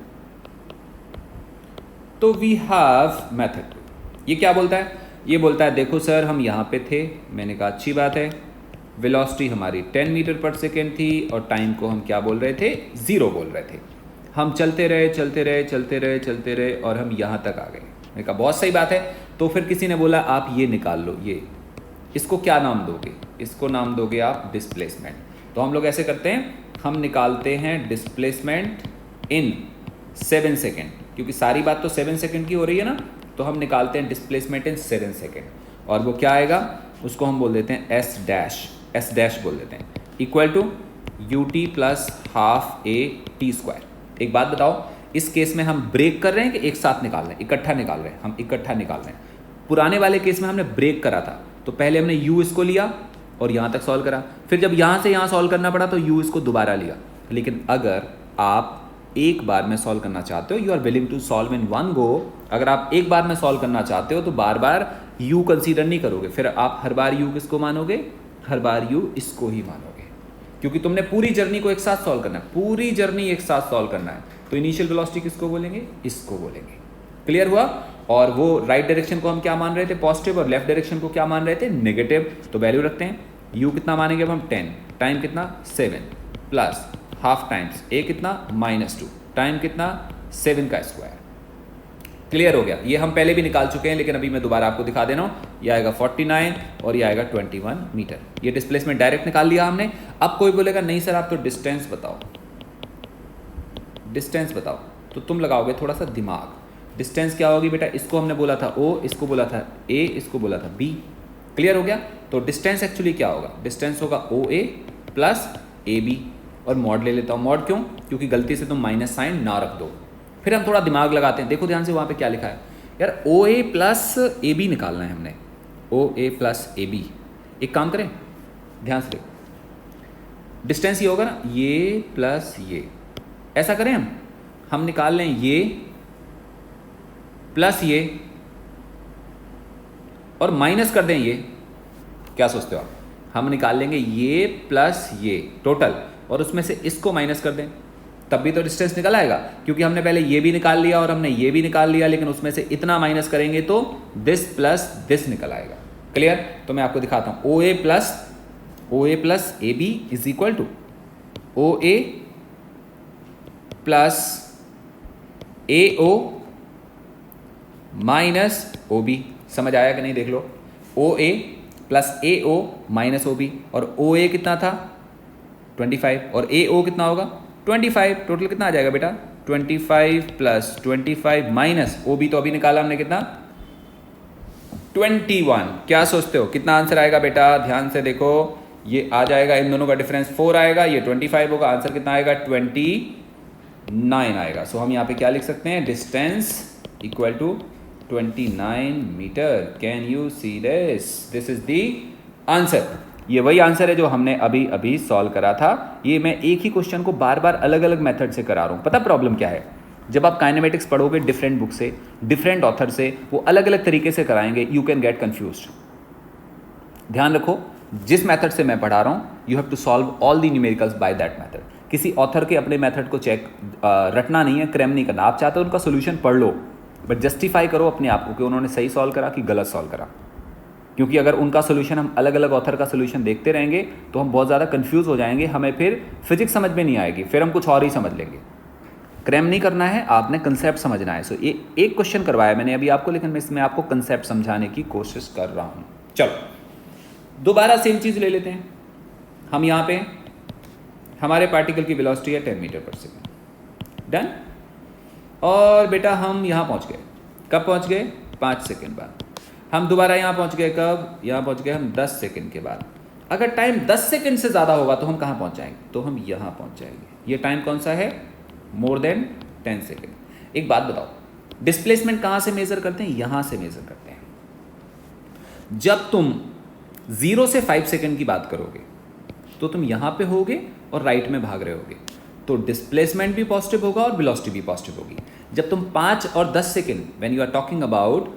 तो वी हैव मेथड 2। ये क्या बोलता है? ये बोलता है देखो सर हम यहाँ पे थे, मैंने कहा अच्छी बात है, वेलोसिटी हमारी 10 मीटर पर सेकेंड थी और टाइम को हम क्या बोल रहे थे? 0 बोल रहे थे। हम चलते रहे और हम यहाँ तक आ गए। मैंने कहा बहुत सही बात है। तो फिर किसी ने बोला आप ये निकाल लो, ये इसको क्या नाम दोगे? इसको नाम दोगे आप डिस्प्लेसमेंट। तो हम लोग ऐसे करते हैं, हम निकालते हैं डिस्प्लेसमेंट इन 7 सेकेंड, क्योंकि सारी बात तो 7 सेकेंड की हो रही है ना, तो हम निकालते हैं डिस्प्लेसमेंट इन 7 सेकेंड। और वो क्या आएगा? उसको हम बोल देते हैं एस डैश बोल देते हैं, equal to u t plus half a t square. एक बात बताओ, इस केस में हम ब्रेक कर रहे हैं कि एक साथ निकाल रहे हैं? इकट्ठा निकाल रहे हैं। हम इकट्ठा निकाल रहे हैं। पुराने वाले केस में हमने ब्रेक करा था, तो पहले हमने u इसको लिया और यहाँ तक सॉल्व करा, फिर जब यहाँ से यहाँ सॉल्व करना पड़ा तो u इसको दोबारा लिया। लेकिन अगर आप एक बार में सॉल्व करना चाहते हो, you are willing to solve in one go, अगर आप एक बार में सॉल्व करना चाहते हो तो बार बार u कंसीडर नहीं करोगे, फिर आप हर बार u किसको मानोगे, हर बार u इसको ही मानोगे, क्योंकि तुमने पूरी जर्नी को एक साथ सॉल्व करना है, पूरी जर्नी एक साथ सॉल्व करना है। तो इनिशियल वेलोसिटी किसको बोलेंगे, इसको बोलेंगे। क्लियर हुआ। और वो राइट डायरेक्शन को हम क्या मान रहे थे, पॉजिटिव, और लेफ्ट डायरेक्शन को क्या मान रहे थे, नेगेटिव। तो वैल्यू रखते हैं, u कितना मानेंगे अब हम 10, टाइम कितना 7 प्लस हाफ टाइम्स a कितना -2, टाइम कितना 7 का स्क्वायर। क्लियर हो गया। ये हम पहले भी निकाल चुके हैं, लेकिन अभी मैं दोबारा आपको दिखा दे रहा हूँ। ये आएगा 49 और ये आएगा 21 मीटर। ये डिस्प्लेसमेंट डायरेक्ट निकाल लिया हमने। अब कोई बोलेगा नहीं सर आप तो डिस्टेंस बताओ, डिस्टेंस बताओ, तो तुम लगाओगे थोड़ा सा दिमाग। डिस्टेंस क्या होगी बेटा, इसको हमने बोला था O, इसको बोला था A, इसको बोला था B। क्लियर हो गया। तो डिस्टेंस एक्चुअली क्या होगा, डिस्टेंस होगा OA प्लस AB। और मॉड ले लेता हूँ, मॉड क्यों, क्योंकि गलती से तुम माइनस साइन ना रख दो। फिर हम थोड़ा दिमाग लगाते हैं, देखो ध्यान से वहाँ पे क्या लिखा है यार, OA प्लस AB निकालना है हमने, OA प्लस AB। एक काम करें, ध्यान से देखो, डिस्टेंस ये होगा ना, ये प्लस ये, ऐसा करें हम निकाल लें ये प्लस ये और माइनस कर दें ये। क्या सोचते हो आप, हम निकाल लेंगे ये प्लस ये टोटल और उसमें से इसको माइनस कर दें, तब भी तो डिस्टेंस निकल आएगा, क्योंकि हमने पहले ये भी निकाल लिया और हमने ये भी निकाल लिया, लेकिन उसमें से इतना माइनस करेंगे तो दिस प्लस दिस निकल आएगा। क्लियर। तो मैं आपको दिखाता हूं, OA plus AB is equal to OA plus AO minus OB। समझ आया कि नहीं, देख लो, OA plus AO minus OB, और OA कितना था 25 और AO कितना होगा 25, टोटल कितना आ जाएगा बेटा 25 प्लस 25 माइनस OB, तो अभी निकाला हमने कितना 21। क्या सोचते हो कितना आंसर आएगा बेटा, ध्यान से देखो, ये आ जाएगा, इन दोनों का डिफरेंस 4 आएगा, ये 25 होगा, आंसर कितना आएगा 29 आएगा। सो हम यहाँ पे क्या लिख सकते हैं, distance equal to 29 metre. Can you see this is the answer. ये वही आंसर है जो हमने अभी अभी सॉल्व करा था। ये मैं एक ही क्वेश्चन को बार बार अलग अलग मेथड से करा रहा हूँ। पता प्रॉब्लम क्या है, जब आप काइनेमेटिक्स पढ़ोगे डिफरेंट बुक से, डिफरेंट ऑथर से, वो अलग अलग तरीके से कराएंगे, यू कैन गेट कन्फ्यूज्ड। ध्यान रखो, जिस मेथड से मैं पढ़ा रहा हूँ, you have to solve all the numericals by that method. किसी ऑथर के अपने मेथड को चेक रटना नहीं है, क्रैम नहीं करना। आप चाहते हो उनका सोल्यूशन पढ़ लो, बट जस्टिफाई करो अपने आप को कि उन्होंने सही सॉल्व करा कि गलत सॉल्व करा। क्योंकि अगर उनका सोल्यूशन, हम अलग अलग ऑथर का सोल्यूशन देखते रहेंगे तो हम बहुत ज़्यादा कंफ्यूज हो जाएंगे, हमें फिर फिजिक्स समझ में नहीं आएगी, फिर हम कुछ और ही समझ लेंगे। क्रैम नहीं करना है, आपने कंसेप्ट समझना है। सो ये एक क्वेश्चन करवाया मैंने अभी आपको, लेकिन मैं इसमें आपको कंसेप्ट समझाने की कोशिश कर रहा हूँ। चलो दोबारा सेम चीज़ ले लेते हैं। हम यहाँ पे हमारे पार्टिकल की वेलोसिटी है 10 मीटर पर सेकेंड, डन। और बेटा हम यहाँ पहुँच गए, कब पहुँच गए 5 सेकेंड बाद। हम दोबारा यहाँ पहुँच गए कब, यहाँ पहुँच गए हम 10 सेकेंड के बाद। अगर टाइम 10 सेकेंड से ज़्यादा होगा तो हम कहाँ पहुँच जाएंगे, तो हम यहाँ पहुँच जाएंगे। ये टाइम कौन सा है, मोर देन 10 सेकेंड। एक बात बताओ, डिस्प्लेसमेंट कहाँ से मेजर करते हैं, यहाँ से मेजर करते हैं। जब तुम 0 से 5 सेकेंड की बात करोगे तो तुम यहाँ पे होगे और राइट में भाग रहे होगे, तो डिस्प्लेसमेंट भी पॉजिटिव होगा और वेलोसिटी भी पॉजिटिव होगी। जब तुम 5 और 10 second, when you are talking about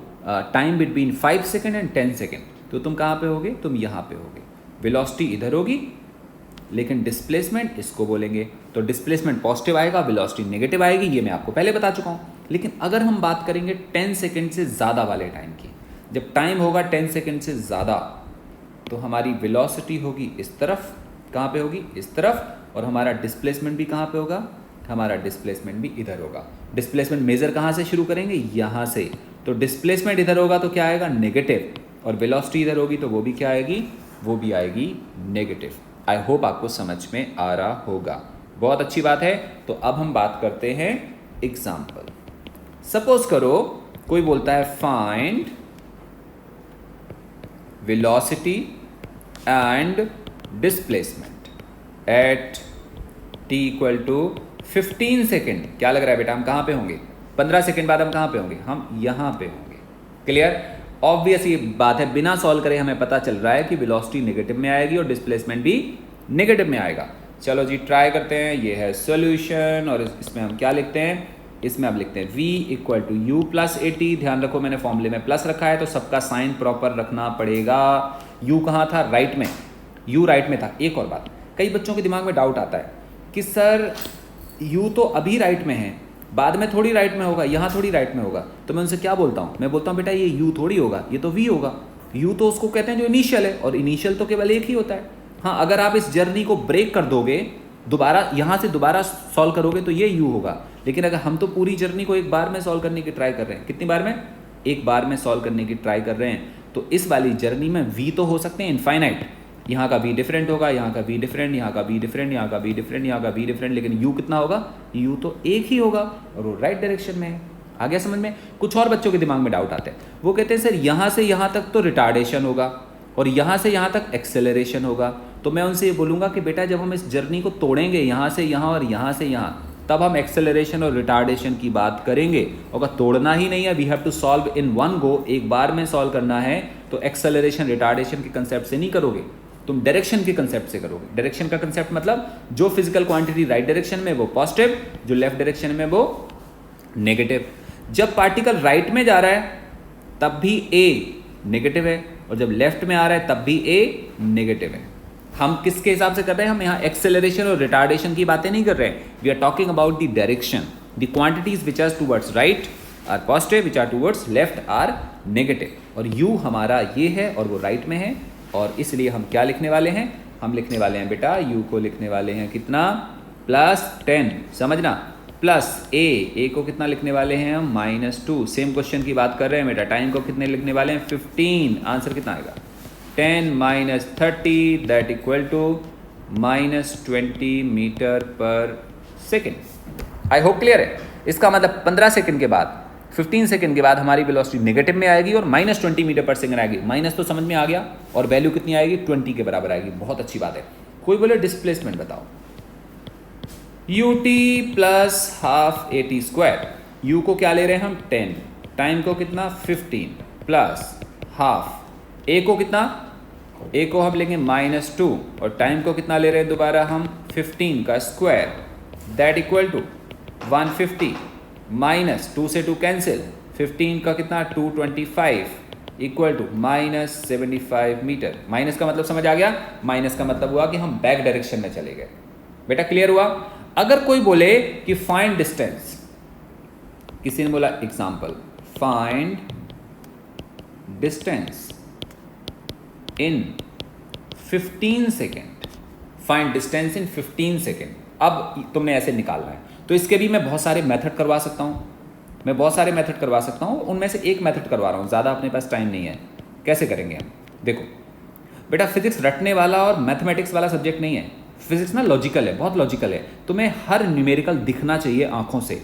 time between 5 second and 10 second, तो तुम कहाँ पे होगे, तुम यहाँ पे होगे। वेलोसिटी इधर होगी, लेकिन डिस्प्लेसमेंट इसको बोलेंगे। तो डिस्प्लेसमेंट पॉजिटिव आएगा, वेलोसिटी नेगेटिव आएगी, ये मैं आपको पहले बता चुका हूँ। लेकिन अगर हम बात करेंगे 10 सेकेंड से ज़्यादा वाले टाइम की, जब टाइम होगा 10 सेकेंड से ज़्यादा, तो हमारी वेलोसिटी होगी इस तरफ, कहाँ पे होगी, इस तरफ, और हमारा डिस्प्लेसमेंट भी कहाँ पे होगा, हमारा डिस्प्लेसमेंट भी इधर होगा। डिस्प्लेसमेंट मेजर कहाँ से शुरू करेंगे, यहाँ से। तो डिस्प्लेसमेंट इधर होगा तो क्या आएगा, नेगेटिव, और वेलोसिटी इधर होगी तो वो भी क्या आएगी, वो भी आएगी नेगेटिव। आई होप आपको समझ में आ रहा होगा, बहुत अच्छी बात है। तो अब हम बात करते हैं एग्जाम्पल। सपोज करो कोई बोलता है find velocity and displacement at t equal to 15 second. क्या लग रहा है बेटा, हम कहाँ पे होंगे, 15 सेकेंड बाद हम कहाँ पे होंगे, हम यहाँ पे होंगे। क्लियर। ऑब्वियस ये बात है, बिना सॉल्व करे हमें पता चल रहा है कि वेलोसिटी नेगेटिव में आएगी और डिस्प्लेसमेंट भी नेगेटिव में आएगा। चलो जी ट्राई करते हैं। ये है सॉल्यूशन और इसमें हम क्या लिखते हैं, इसमें हम लिखते हैं v equal to u plus a t. ध्यान रखो मैंने फॉर्मूले में प्लस रखा है तो सबका साइन प्रॉपर रखना पड़ेगा। u कहाँ था, राइट में, u राइट में था। एक और बात, कई बच्चों के दिमाग में डाउट आता है कि सर u तो अभी राइट में है, बाद में थोड़ी राइट में होगा, यहाँ थोड़ी राइट में होगा। तो मैं उनसे क्या बोलता हूँ, मैं बोलता हूँ बेटा ये u थोड़ी होगा, ये तो v होगा। u तो उसको कहते हैं जो इनिशियल है, और इनिशियल तो केवल एक ही होता है। हाँ, अगर आप इस जर्नी को ब्रेक कर दोगे, दोबारा यहाँ से दोबारा सॉल्व करोगे तो ये u होगा। लेकिन अगर हम तो पूरी जर्नी को एक बार में सॉल्व करने की ट्राई कर रहे हैं, कितनी बार में, एक बार में सॉल्व करने की ट्राई कर रहे हैं, तो इस वाली जर्नी में v तो हो सकते हैं इनफाइनाइट, यहाँ का v डिफरेंट होगा, यहाँ का v डिफरेंट, यहाँ का v डिफरेंट, यहाँ का v डिफरेंट, यहाँ का v डिफरेंट, लेकिन u कितना होगा, u तो एक ही होगा और वो राइट डायरेक्शन में है। आ गया समझ में। कुछ और बच्चों के दिमाग में डाउट आते हैं, वो कहते हैं सर यहाँ से यहाँ तक तो रिटार्डेशन होगा और यहाँ से यहाँ तक एक्सेलरेशन होगा। तो मैं उनसे ये बोलूँगा कि बेटा जब हम इस जर्नी को तोड़ेंगे यहाँ से यहाँ और यहाँ से यहाँ, तब हम एक्सेलरेशन और रिटार्डेशन की बात करेंगे। अगर तोड़ना ही नहीं है, we have to solve in one go, एक बार में सॉल्व करना है, तो एक्सेलरेशन रिटार्डेशन के कंसेप्ट से नहीं करोगे, तुम डायरेक्शन के कंसेप्ट से करोगे। डायरेक्शन का कंसेप्ट मतलब जो फिजिकल क्वांटिटी राइट डायरेक्शन में वो पॉजिटिव, जो लेफ्ट डायरेक्शन में वो नेगेटिव। जब पार्टिकल राइट में जा रहा है तब भी a नेगेटिव है, और जब लेफ्ट में आ रहा है तब भी a नेगेटिव है। हम किसके हिसाब से कर रहे हैं, हम यहाँ एक्सेलरेशन और रिटार्डेशन की बातें नहीं कर रहे हैं। We are talking about the direction, the quantities which are towards right are positive, which are towards left are negative. और u हमारा ये है और वो राइट में है, और इसलिए हम क्या लिखने वाले हैं, हम लिखने वाले हैं बेटा u को लिखने वाले हैं कितना, +10, समझना, प्लस a को कितना लिखने वाले हैं हम, -2। सेम क्वेश्चन की बात कर रहे हैं बेटा, टाइम को कितने लिखने वाले हैं, 15। आंसर कितना आएगा, 10 - 30 दैट इक्वल टू -20 मीटर पर सेकेंड। आई होप क्लियर है। इसका मतलब 15 सेकेंड के बाद, 15 सेकेंड के बाद हमारी वेलोसिटी नेगेटिव में आएगी और -20 मीटर पर सेकेंड आएगी। माइनस तो समझ में आ गया, और वैल्यू कितनी आएगी, 20 के बराबर आएगी। बहुत अच्छी बात है। कोई बोले डिस्प्लेसमेंट बताओ, ut plus half at²। u को क्या ले रहे हैं हम, 10, टाइम को कितना, 15, प्लस हाफ, a को कितना, a को हम लेंगे -2, और टाइम को कितना ले रहे हैं दोबारा हम, 15 का स्क्वायर, दैट इक्वल टू 150, -2 से 2 कैंसिल, 15 का कितना, 225 इक्वल टू -75 मीटर। माइनस का मतलब समझ आ गया, माइनस का मतलब हुआ कि हम बैक डायरेक्शन में चले गए। बेटा क्लियर हुआ। अगर कोई बोले कि फाइंड डिस्टेंस, किसी ने बोला example, find distance in 15 second, find distance in 15 second. अब तुमने ऐसे निकालना है, तो इसके भी मैं बहुत सारे मेथड करवा सकता हूँ, मैं बहुत सारे मेथड करवा सकता हूँ। उनमें से एक मेथड करवा रहा हूँ, ज़्यादा अपने पास टाइम नहीं है। कैसे करेंगे हम, देखो बेटा, फिजिक्स रटने वाला और मैथमेटिक्स वाला सब्जेक्ट नहीं है। फिजिक्स ना लॉजिकल है, बहुत लॉजिकल है। तुम्हें हर न्यूमेरिकल दिखना चाहिए आंखों से,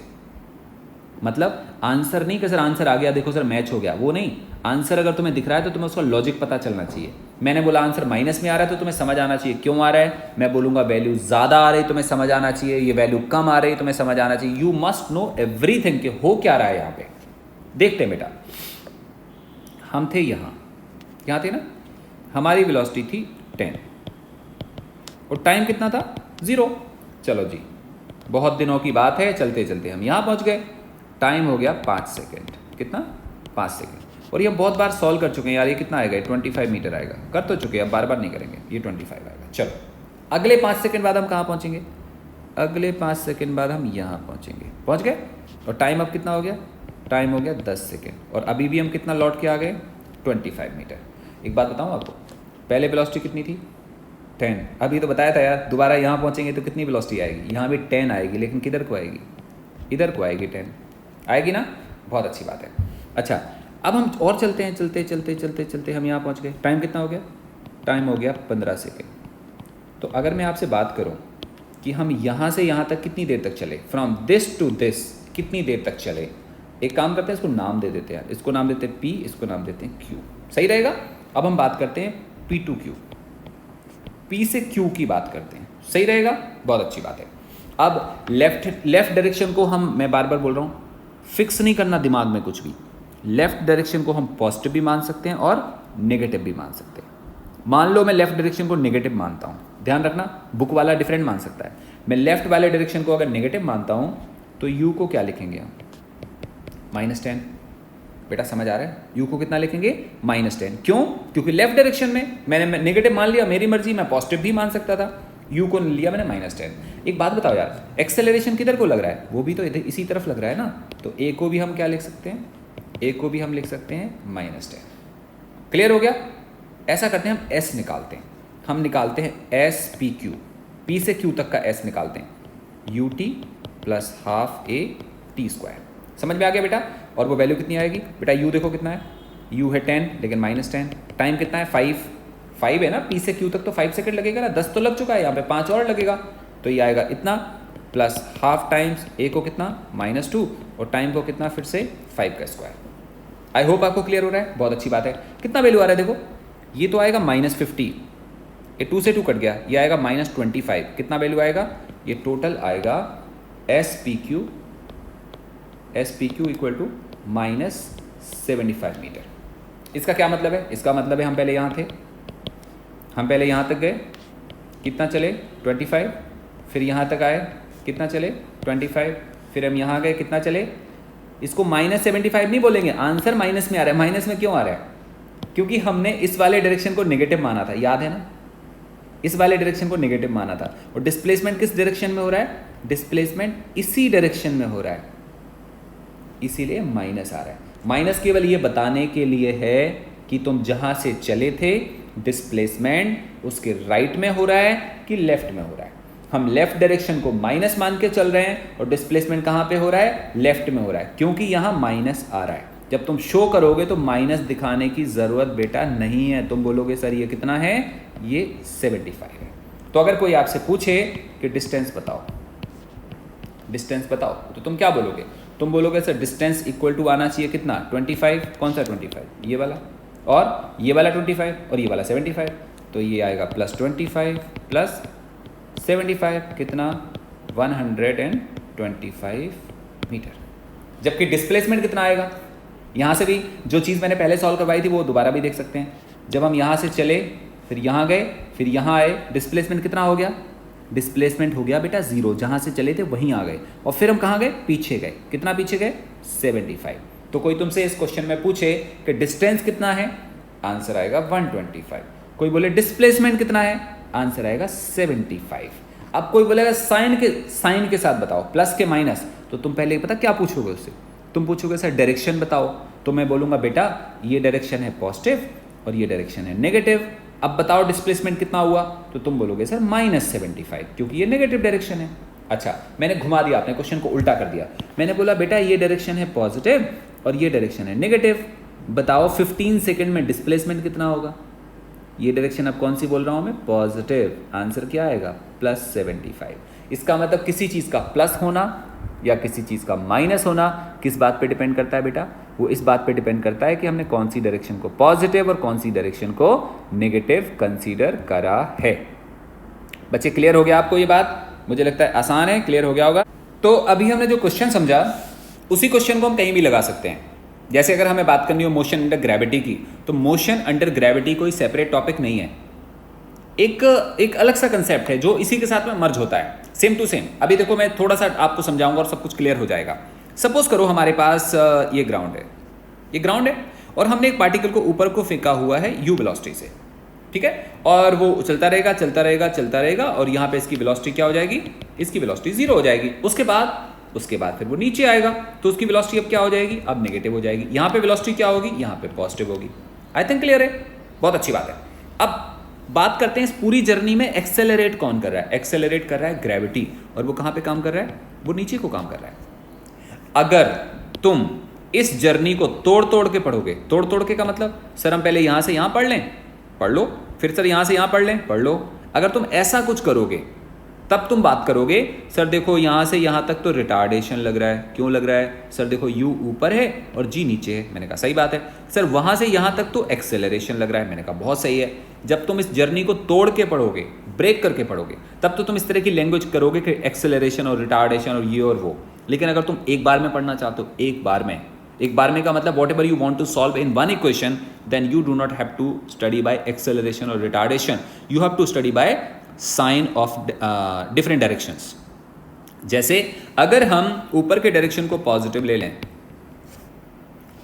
मतलब आंसर नहीं कि सर आंसर आ गया, देखो सर मैच हो गया, वो नहीं। आंसर अगर तुम्हें दिख रहा है तो तुम्हें उसका लॉजिक पता चलना चाहिए। मैंने बोला आंसर माइनस में आ रहा है तो तुम्हें समझ आना चाहिए क्यों आ रहा है। मैं बोलूँगा वैल्यू ज़्यादा आ रही है, तुम्हें समझ आना चाहिए। ये वैल्यू कम आ रही है, तुम्हें समझ आना चाहिए। यू मस्ट नो एवरीथिंग कि हो क्या रहा है यहाँ पे। देखते हैं बेटा, हम थे यहाँ थे ना, हमारी वेलोसिटी थी 10 और टाइम कितना था, 0। चलो जी, बहुत दिनों की बात है, चलते चलते हम यहाँ पहुँच गए। टाइम हो गया 5 सेकेंड, कितना, 5 सेकेंड। और ये बहुत बार सॉल्व कर चुके हैं यार। ये कितना आएगा, 25 मीटर आएगा, कर तो चुके हैं, अब बार बार नहीं करेंगे। ये 25 आएगा। चलो अगले 5 सेकेंड बाद हम कहाँ पहुँचेंगे, अगले 5 सेकेंड बाद हम यहाँ पहुँचेंगे। पहुँच गए, और टाइम अब कितना हो गया, टाइम हो गया 10 सेकेंड। और अभी भी हम कितना लौट के आ गए, 25 मीटर। एक बात बताऊँ आपको, पहले वेलोसिटी कितनी थी, 10। अभी तो बताया था यार, दोबारा यहाँ पहुँचेंगे तो कितनी वेलोसिटी आएगी, यहाँ भी 10 आएगी, लेकिन किधर को आएगी, इधर को आएगी, 10 आएगी ना। बहुत अच्छी बात है। अच्छा, अब हम और चलते हैं, चलते चलते चलते चलते हम यहाँ पहुँच गए। टाइम कितना हो गया, टाइम हो गया 15 सेकेंड। तो अगर मैं आपसे बात करूँ कि हम यहाँ से यहाँ तक कितनी देर तक चले, फ्रॉम दिस टू दिस कितनी देर तक चले, एक काम करते हैं, इसको नाम दे देते हैं। इसको नाम देते हैं P, इसको नाम देते हैं Q, सही रहेगा। अब हम बात करते हैं P to Q, P से Q की बात करते हैं, सही रहेगा, बहुत अच्छी बात है। अब लेफ्ट डायरेक्शन को मैं बार बार बोल रहा हूँ, फिक्स नहीं करना दिमाग में कुछ भी। लेफ्ट डायरेक्शन को हम पॉजिटिव भी मान सकते हैं और नेगेटिव भी मान सकते हैं। मान लो मैं लेफ्ट डायरेक्शन को नेगेटिव मानता हूँ, ध्यान रखना बुक वाला डिफरेंट मान सकता है। मैं लेफ्ट वाले डायरेक्शन को अगर नेगेटिव मानता हूँ तो यू को क्या लिखेंगे हम, -10। बेटा समझ आ रहा है, यू को कितना लिखेंगे, -10। क्यों? क्योंकि लेफ्ट डायरेक्शन में मैंने नेगेटिव मान लिया, मेरी मर्जी, मैं पॉजिटिव भी मान सकता था। यू को लिया मैंने -10। एक बात बताओ यार, एक्सेलरेशन किधर को लग रहा है, वो भी तो इधर इसी तरफ लग रहा है ना, तो ए को भी हम क्या लिख सकते हैं, ए को भी हम लिख सकते हैं -10। क्लियर हो गया? ऐसा करते हैं, हम एस निकालते हैं, हम निकालते हैं एस पी क्यू, पी से क्यू तक का एस निकालते हैं, you t plus half a t square. समझ में आ गया बेटा? और वो वैल्यू कितनी आएगी बेटा, यू देखो कितना है, यू है 10 लेकिन -10, टाइम कितना है 5 है ना, पी से क्यू तक तो 5 सेकंड लगेगा ना, 10 तो लग चुका है, यहाँ पे 5 और लगेगा, तो ये आएगा इतना प्लस हाफ टाइम्स ए को कितना -2 और टाइम को कितना फिर से 5 का स्क्वायर। आई होप आपको क्लियर हो रहा है, बहुत अच्छी बात है। कितना वैल्यू आ रहा है देखो, ये तो आएगा -50, ये 2 से 2 कट गया, ये आएगा -25। कितना वैल्यू आएगा, ये टोटल आएगा S P Q equal to -75 metre. इसका क्या मतलब है? इसका मतलब है हम पहले यहाँ थे, हम पहले यहाँ तक गए, कितना चले 25, फिर यहाँ तक आए, कितना चले 25, फिर हम यहाँ गए, कितना चले, इसको -75 नहीं बोलेंगे, आंसर माइनस में आ रहा है। माइनस में क्यों आ रहा है? क्योंकि हमने इस वाले डायरेक्शन को नेगेटिव माना था, याद है ना, इस वाले डायरेक्शन को नेगेटिव माना था। और डिस्प्लेसमेंट किस डायरेक्शन में हो रहा है, डिस्प्लेसमेंट इसी डायरेक्शन में हो रहा है, इसीलिए माइनस आ रहा है। माइनस केवल ये बताने के लिए है कि तुम जहां से चले थे डिस्प्लेसमेंट उसके राइट में हो रहा है कि लेफ्ट में हो रहा है। हम लेफ्ट डायरेक्शन को माइनस मान के चल रहे हैं और डिस्प्लेसमेंट कहां पे हो रहा है, लेफ्ट में हो रहा है, क्योंकि यहां माइनस आ रहा है। जब तुम शो करोगे तो माइनस दिखाने की जरूरत बेटा नहीं है, तुम बोलोगे सर ये कितना है, ये 75 है। तो अगर कोई आपसे पूछे कि डिस्टेंस बताओ, डिस्टेंस बताओ, तो तुम क्या बोलोगे, तुम बोलोगे सर डिस्टेंस इक्वल टू आना चाहिए कितना 25। कौन सा 25, ये वाला, और ये वाला 25 और ये वाला 75, तो ये आएगा +25 प्लस 75 कितना 125 मीटर। जबकि डिस्प्लेसमेंट कितना आएगा, यहाँ से भी जो चीज़ मैंने पहले सॉल्व करवाई थी वो दोबारा भी देख सकते हैं। जब हम यहाँ से चले, फिर यहाँ गए, फिर यहाँ आए, डिस्प्लेसमेंट कितना हो गया, डिस्प्लेसमेंट हो गया बेटा 0, जहाँ से चले थे वहीं आ गए, और फिर हम कहाँ गए, पीछे गए, कितना पीछे गए 75। तो कोई तुमसे इस क्वेश्चन में पूछे कि डिस्टेंस कितना है, आंसर आएगा 125। कोई बोले डिस्प्लेसमेंट कितना है, आंसर आएगा 75। अब कोई बोलेगा साइन के साथ बताओ, प्लस के माइनस, तो तुम पहले पता क्या पूछोगे उससे, तुम पूछोगे सर डायरेक्शन बताओ, तो मैं बोलूँगा बेटा ये डायरेक्शन है पॉजिटिव और ये डायरेक्शन है नेगेटिव। अब बताओ डिस्प्लेसमेंट कितना हुआ, तो तुम बोलोगे सर -75, क्योंकि ये नेगेटिव डायरेक्शन है। अच्छा, मैंने घुमा दिया, आपने क्वेश्चन को उल्टा कर दिया। मैंने बोला बेटा ये डायरेक्शन है पॉजिटिव और ये डायरेक्शन है नेगेटिव, बताओ 15 सेकंड में डिस्प्लेसमेंट कितना होगा। ये डायरेक्शन अब कौन सी बोल रहा हूँ मैं, पॉजिटिव, आंसर क्या आएगा +75। इसका मतलब किसी चीज़ का प्लस होना या किसी चीज़ का माइनस होना किस बात पे डिपेंड करता है बेटा, वो इस बात पे डिपेंड करता है कि हमने कौन सी डायरेक्शन को पॉजिटिव और कौन सी डायरेक्शन को नेगेटिव कंसीडर करा है। बच्चे क्लियर हो गया आपको ये बात? मुझे लगता है आसान है, क्लियर हो गया होगा। तो अभी हमने जो क्वेश्चन समझा उसी क्वेश्चन को हम कहीं भी लगा सकते हैं। जैसे अगर हमें बात करनी हो मोशन अंडर ग्रेविटी की, तो मोशन अंडर ग्रेविटी कोई सेपरेट टॉपिक नहीं है, एक अलग सा कंसेप्ट है जो इसी के साथ में मर्ज होता है, सेम टू सेम। अभी देखो मैं थोड़ा सा आपको समझाऊंगा और सब कुछ क्लियर हो जाएगा। सपोज करो हमारे पास ये ग्राउंड है, ये ग्राउंड है और हमने एक पार्टिकल को ऊपर को फेंका हुआ है u वेलोसिटी से, ठीक है, और वो चलता रहेगा चलता रहेगा चलता रहेगा, और यहाँ पे इसकी वेलोसिटी क्या हो जाएगी, इसकी वेलोसिटी 0 हो जाएगी। उसके बाद फिर वो नीचे आएगा तो उसकी वेलोसिटी अब क्या हो जाएगी, अब नेगेटिव हो जाएगी। यहाँ पे वेलोसिटी क्या होगी, यहाँ पे पॉजिटिव होगी। आई थिंक क्लियर है, बहुत अच्छी बात है। अब बात करते हैं इस पूरी जर्नी में एक्सेलरेट कौन कर रहा है। एक्सेलरेट कर रहा है ग्रेविटी, और वो कहाँ पे काम कर रहा है, वो नीचे को काम कर रहा है। अगर तुम इस जर्नी को तोड़ के पढ़ोगे, तोड़ के का मतलब सर हम पहले यहां से यहां पढ़ लें, पढ़ लो, फिर सर यहां से यहां पढ़ लें, पढ़ लो। अगर तुम ऐसा कुछ करोगे तब तुम बात करोगे सर देखो यहां से यहां तक तो रिटार्डेशन लग रहा है, क्यों लग रहा है, सर देखो u ऊपर है और g नीचे है। मैंने कहा सही बात है। सर वहां से यहां तक तो एक्सेलरेशन लग रहा है। मैंने कहा बहुत सही है। जब तुम इस जर्नी को तोड़ के पढ़ोगे, ब्रेक करके पढ़ोगे, तब तो तुम इस तरह की लैंग्वेज करोगे कि एक्सेलरेशन और रिटार्डेशन और ये और वो। लेकिन अगर तुम एक बार में पढ़ना चाहते हो, एक बार में, एक बार में का मतलब whatever you want to solve in one equation, then you do not have to study by acceleration और retardation, you have to study by sign of different directions. जैसे अगर हम ऊपर के डायरेक्शन को पॉजिटिव ले लें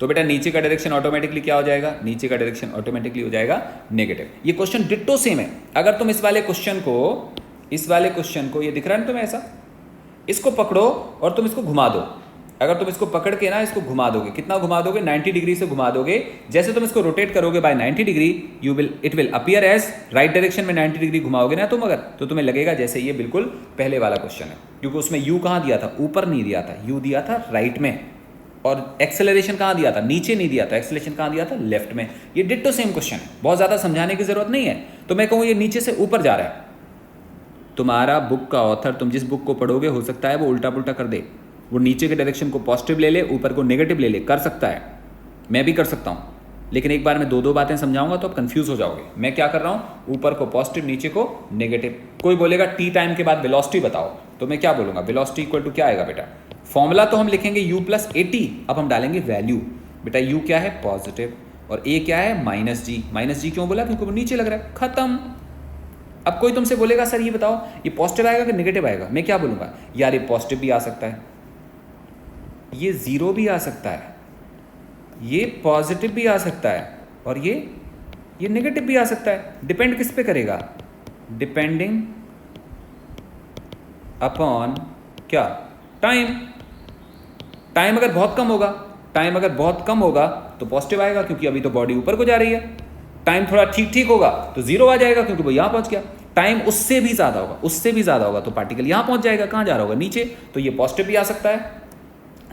तो बेटा नीचे का डायरेक्शन ऑटोमेटिकली क्या हो जाएगा, नीचे का डायरेक्शन ऑटोमेटिकली हो जाएगा नेगेटिव। ये क्वेश्चन डिट्टो सेम है। अगर तुम इस वाले क्वेश्चन को ये दिख रहा है ना तुम्हें ऐसा, इसको पकड़ो और तुम इसको घुमा दो। अगर तुम इसको पकड़ के ना इसको घुमा दोगे, कितना घुमा दोगे, 90 डिग्री से घुमा दोगे। जैसे तुम इसको रोटेट करोगे by 90 degree, it will appear as right direction में 90 डिग्री घुमाओगे ना तुम अगर, तो तुम्हें लगेगा जैसे ये बिल्कुल पहले वाला क्वेश्चन है, क्योंकि उसमें यू कहाँ दिया था, ऊपर नहीं दिया था, यू दिया था राइट में, और एक्सेलरेशन कहाँ दिया था, नीचे नहीं दिया था, एक्सेलरेशन कहाँ दिया था, लेफ्ट में। ये डिट्टो सेम क्वेश्चन है, बहुत ज़्यादा समझाने की जरूरत नहीं है। तो मैं कहूँ ये नीचे से ऊपर जा रहा है। तुम्हारा बुक का ऑथर, तुम जिस बुक को पढ़ोगे हो सकता है वो उल्टा पुल्टा कर दे, वो नीचे के डायरेक्शन को पॉजिटिव ले ले, ऊपर को नेगेटिव ले ले, कर सकता है, मैं भी कर सकता हूँ। लेकिन एक बार मैं दो बातें समझाऊंगा तो आप कंफ्यूज हो जाओगे। मैं क्या कर रहा हूँ, ऊपर को पॉजिटिव, नीचे को नेगेटिव। कोई बोलेगा टी टाइम के बाद वेलोसिटी बताओ, तो मैं क्या बोलूँगा, वेलोसिटी इक्वल टू क्या आएगा बेटा, फॉर्मूला तो हम लिखेंगे u प्लस AT, अब हम डालेंगे वैल्यू। बेटा u क्या है, पॉजिटिव, और a क्या है, माइनस जी। माइनस जी क्यों बोला, क्योंकि वो नीचे लग रहा है, खत्म। अब कोई तुमसे बोलेगा सर ये बताओ ये पॉजिटिव आएगा कि नेगेटिव आएगा, मैं क्या बोलूँगा, यार ये पॉजिटिव भी आ सकता है, ये जीरो भी आ सकता है, ये पॉजिटिव भी आ सकता है, और ये नेगेटिव भी आ सकता है। डिपेंड किस पे करेगा, डिपेंडिंग अपॉन क्या, टाइम। टाइम अगर बहुत कम होगा तो पॉजिटिव आएगा, क्योंकि अभी तो बॉडी ऊपर को जा रही है। टाइम थोड़ा ठीक होगा तो जीरो आ जाएगा, क्योंकि वो यहाँ पहुँच गया। टाइम उससे भी ज़्यादा होगा तो पार्टिकल यहाँ पहुँच जाएगा, कहाँ जा रहा होगा, नीचे। तो ये पॉजिटिव भी आ सकता है,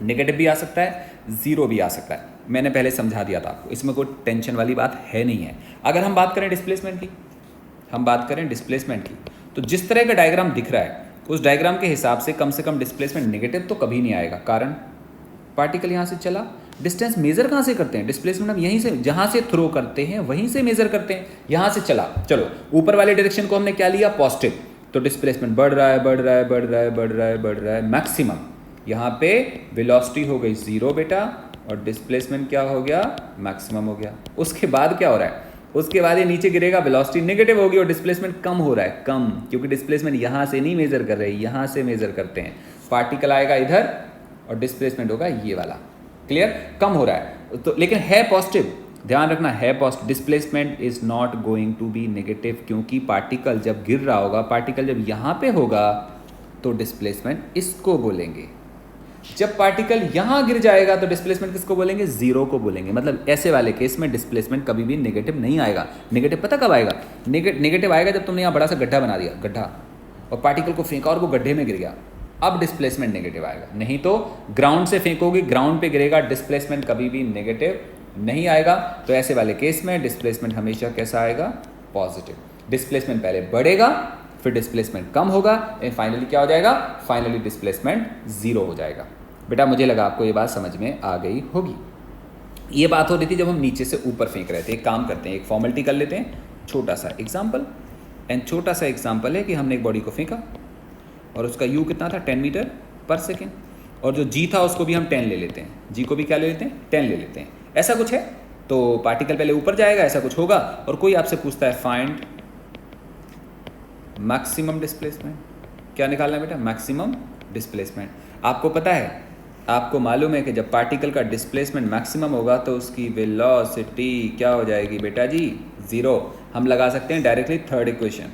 नेगेटिव भी आ सकता है, जीरो भी आ सकता है। मैंने पहले समझा दिया था आपको, इसमें कोई टेंशन वाली बात है नहीं है। अगर हम बात करें डिस्प्लेसमेंट की, तो जिस तरह का डायग्राम दिख रहा है उस डायग्राम के हिसाब से कम डिस्प्लेसमेंट नेगेटिव तो कभी नहीं आएगा। कारण पार्टिकल यहाँ से चला, डिस्टेंस मेजर कहाँ से करते हैं, डिस्प्लेसमेंट हम यहीं से, जहाँ से थ्रो करते हैं वहीं से मेजर करते हैं। यहाँ से चला, चलो ऊपर वाले डायरेक्शन को हमने क्या लिया, पॉजिटिव, तो डिस्प्लेसमेंट बढ़ रहा है मैक्सिमम। यहाँ पे वेलोसिटी हो गई जीरो बेटा, और डिस्प्लेसमेंट क्या हो गया, मैक्सिमम हो गया। उसके बाद क्या हो रहा है, उसके बाद ये नीचे गिरेगा, वेलोसिटी नेगेटिव होगी और डिस्प्लेसमेंट कम हो रहा है, कम, क्योंकि डिस्प्लेसमेंट यहाँ से नहीं मेजर कर रहे, यहाँ से मेजर करते हैं। पार्टिकल आएगा इधर और डिस्प्लेसमेंट होगा ये वाला, क्लियर, कम हो रहा है तो, लेकिन है पॉजिटिव, ध्यान रखना है positive. Displacement is not going to be negative, क्योंकि पार्टिकल जब गिर रहा होगा, पार्टिकल जब यहाँ पे होगा तो डिस्प्लेसमेंट इसको बोलेंगे। जब पार्टिकल यहाँ गिर जाएगा तो डिस्प्लेसमेंट किसको बोलेंगे, जीरो को बोलेंगे। मतलब ऐसे वाले केस में डिस्प्लेसमेंट कभी भी नेगेटिव नहीं आएगा। नेगेटिव पता कब आएगा, नेगेटिव आएगा जब तुमने यहाँ बड़ा सा गड्ढा बना दिया, गड्ढा, और पार्टिकल को फेंका और वो गड्ढे में गिर गया, अब डिस्प्लेसमेंट नेगेटिव आएगा। नहीं तो ग्राउंड से फेंकोगे, ग्राउंड पे गिरेगा, डिस्प्लेसमेंट कभी भी नेगेटिव नहीं आएगा। तो ऐसे वाले केस में डिस्प्लेसमेंट हमेशा कैसा आएगा, पॉजिटिव। डिस्प्लेसमेंट पहले बढ़ेगा, फिर डिस्प्लेसमेंट कम होगा, एंड फाइनली क्या हो जाएगा, फाइनली डिस्प्लेसमेंट जीरो हो जाएगा। बेटा मुझे लगा आपको ये बात समझ में आ गई होगी। ये बात हो रही थी जब हम नीचे से ऊपर फेंक रहे थे। एक काम करते हैं, एक फॉर्मेलिटी कर लेते हैं, छोटा सा एग्जाम्पल। एंड छोटा सा एग्जाम्पल है कि हमने एक बॉडी को फेंका और उसका u कितना था, 10 मीटर पर सेकेंड, और जो g था उसको भी हम 10 ले लेते हैं, g को भी क्या ले लेते हैं, 10 ले लेते हैं। ऐसा कुछ है तो पार्टिकल पहले ऊपर जाएगा, ऐसा कुछ होगा, और कोई आपसे पूछता है फाइंड मैक्सिमम डिस्प्लेसमेंट। क्या निकालना है बेटा, मैक्सिमम डिस्प्लेसमेंट। आपको पता है, आपको मालूम है कि जब पार्टिकल का डिस्प्लेसमेंट मैक्सिमम होगा तो उसकी वेलोसिटी क्या हो जाएगी बेटा जी, जीरो। हम लगा सकते हैं डायरेक्टली थर्ड इक्वेशन।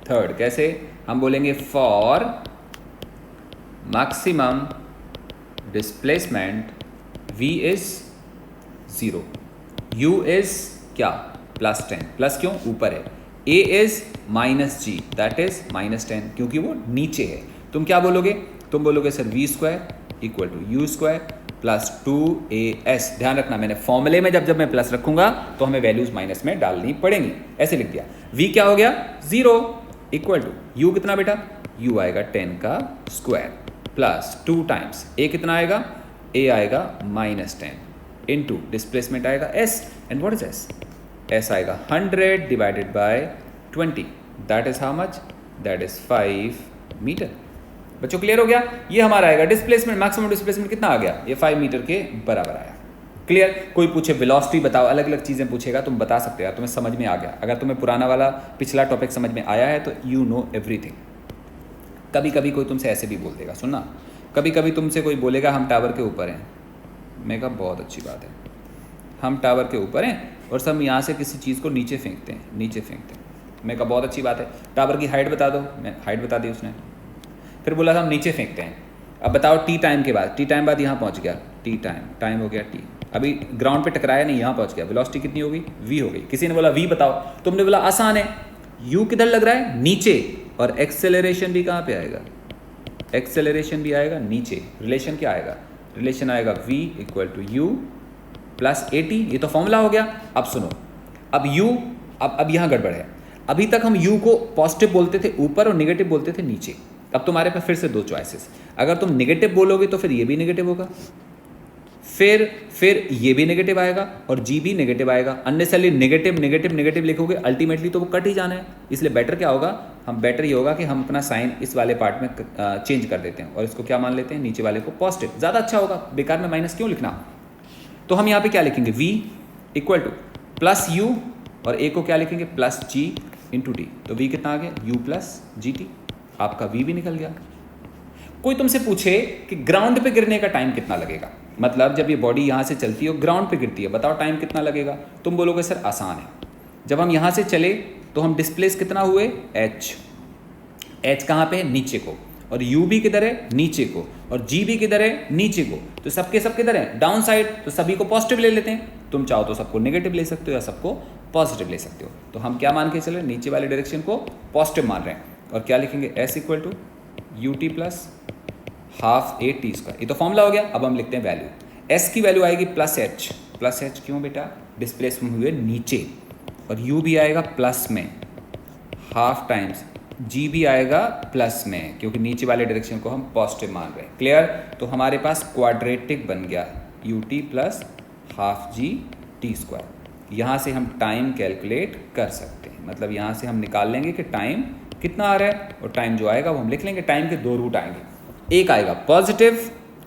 थर्ड कैसे, हम बोलेंगे for maximum displacement v is zero, u is क्या, +10, प्लस क्यों, ऊपर है, a is -g, that is -10, क्योंकि वो नीचे है। तुम क्या बोलोगे, तुम बोलोगे sir v² equal to u² plus 2as। ध्यान रखना, मैंने फॉर्मूले में जब मैं प्लस रखूंगा तो हमें वैल्यूज माइनस में डालनी पड़ेंगी। ऐसे लिख दिया, v क्या हो गया, 0 इक्वल टू u कितना बेटा, u आएगा 10 का स्क्वायर प्लस 2 टाइम्स a कितना आएगा, a आएगा -10 इनटू डिस्प्लेसमेंट आएगा s, and what is s, s आएगा 100 divided by 20, that is how much, that is 5 metre. बच्चों क्लियर हो गया, ये हमारा आएगा डिस्प्लेसमेंट, मैक्सिमम डिस्प्लेसमेंट कितना आ गया, ये 5 मीटर के बराबर आया। क्लियर? कोई पूछे वेलोसिटी बताओ, अलग अलग चीज़ें पूछेगा, तुम बता सकते हो, तुम्हें समझ में आ गया। अगर तुम्हें पुराना वाला पिछला टॉपिक समझ में आया है तो यू नो एवरीथिंग। कभी कभी कोई तुमसे ऐसे भी बोल देगा, सुनना, कभी कभी तुमसे कोई बोलेगा हम टावर के ऊपर हैं। मैं कहा बहुत अच्छी बात है, हम टावर के ऊपर हैं और सब यहाँ से किसी चीज़ को नीचे फेंकते हैं, नीचे फेंकते हैं। मैं कहा बहुत अच्छी बात है, टावर की हाइट बता दो। मैं हाइट बता दी उसने। फिर बोला था हम नीचे फेंकते हैं। अब बताओ टी टाइम के बाद, टी टाइम बाद यहाँ पहुँच गया, टी टाइम, टाइम हो गया टी, अभी ग्राउंड पे टकराया नहीं, यहाँ पहुँच गया, वेलोसिटी कितनी हो गई, वी हो गई। किसी ने बोला वी बताओ, तुमने बोला आसान है, यू किधर लग रहा है, नीचे, और एक्सेलरेशन भी कहाँ पे आएगा, एक्सेलरेशन भी आएगा नीचे। रिलेशन क्या आएगा, रिलेशन आएगा v equal to u plus a t. ये तो फॉर्मूला हो गया। अब सुनो, अब u, अब यहाँ गड़बड़ है। अभी तक हम u को पॉजिटिव बोलते थे ऊपर और नेगेटिव बोलते थे नीचे। अब तुम्हारे पास फिर से दो चॉइसेस, अगर तुम नेगेटिव बोलोगे तो फिर ये भी नेगेटिव होगा, फिर ये भी नेगेटिव आएगा और जी भी नेगेटिव आएगा। अननेसेसरली नेगेटिव नेगेटिव नेगेटिव लिखोगे, अल्टीमेटली तो वो कट ही जाना है। इसलिए बेटर क्या होगा, हम बेटर ये होगा कि हम अपना साइन इस वाले पार्ट में चेंज कर देते हैं और इसको क्या मान लेते हैं, नीचे वाले को पॉजिटिव। ज़्यादा अच्छा होगा, बेकार में माइनस क्यों लिखना। तो हम यहाँ पे क्या लिखेंगे, v equal two plus you और a को क्या लिखेंगे, प्लस जी इंटू टी। तो v कितना आ गया, u प्लस जी टी। आपका v भी निकल गया। कोई तुमसे पूछे कि ग्राउंड पे गिरने का टाइम कितना लगेगा, मतलब जब ये बॉडी यहाँ से चलती है और ग्राउंड पे गिरती है, बताओ टाइम कितना लगेगा। तुम बोलोगे सर आसान है, जब हम यहाँ से चले तो हम डिस्प्लेस कितना हुए, h। h कहाँ पे है, नीचे को, और u भी किधर है, नीचे को, और g भी किधर है, नीचे को। तो सबके सब किधर है, डाउन साइड। तो सभी को पॉजिटिव ले लेते हैं। तुम चाहो तो सबको नेगेटिव ले सकते हो या सबको पॉजिटिव ले सकते हो। तो हम क्या मान के चले, नीचे वाले डायरेक्शन को पॉजिटिव मान रहे हैं और क्या लिखेंगे, s equal to u t plus half a t square. ये तो फॉर्मूला हो गया। अब हम लिखते हैं वैल्यू, s की वैल्यू आएगी प्लस एच। प्लस एच क्यों बेटा, डिस्प्लेसमेंट हुए नीचे, और u भी आएगा प्लस में हाफ टाइम्स, g भी आएगा प्लस में क्योंकि नीचे वाले डायरेक्शन को हम पॉजिटिव मान रहे हैं। क्लियर? तो हमारे पास क्वाड्रेटिक बन गया, you t plus half G T square. यहाँ से हम टाइम कैलकुलेट कर सकते हैं, मतलब यहाँ से हम निकाल लेंगे कि टाइम कितना आ रहा है, और टाइम जो आएगा वो हम लिख लेंगे। टाइम के दो रूट आएंगे, एक आएगा पॉजिटिव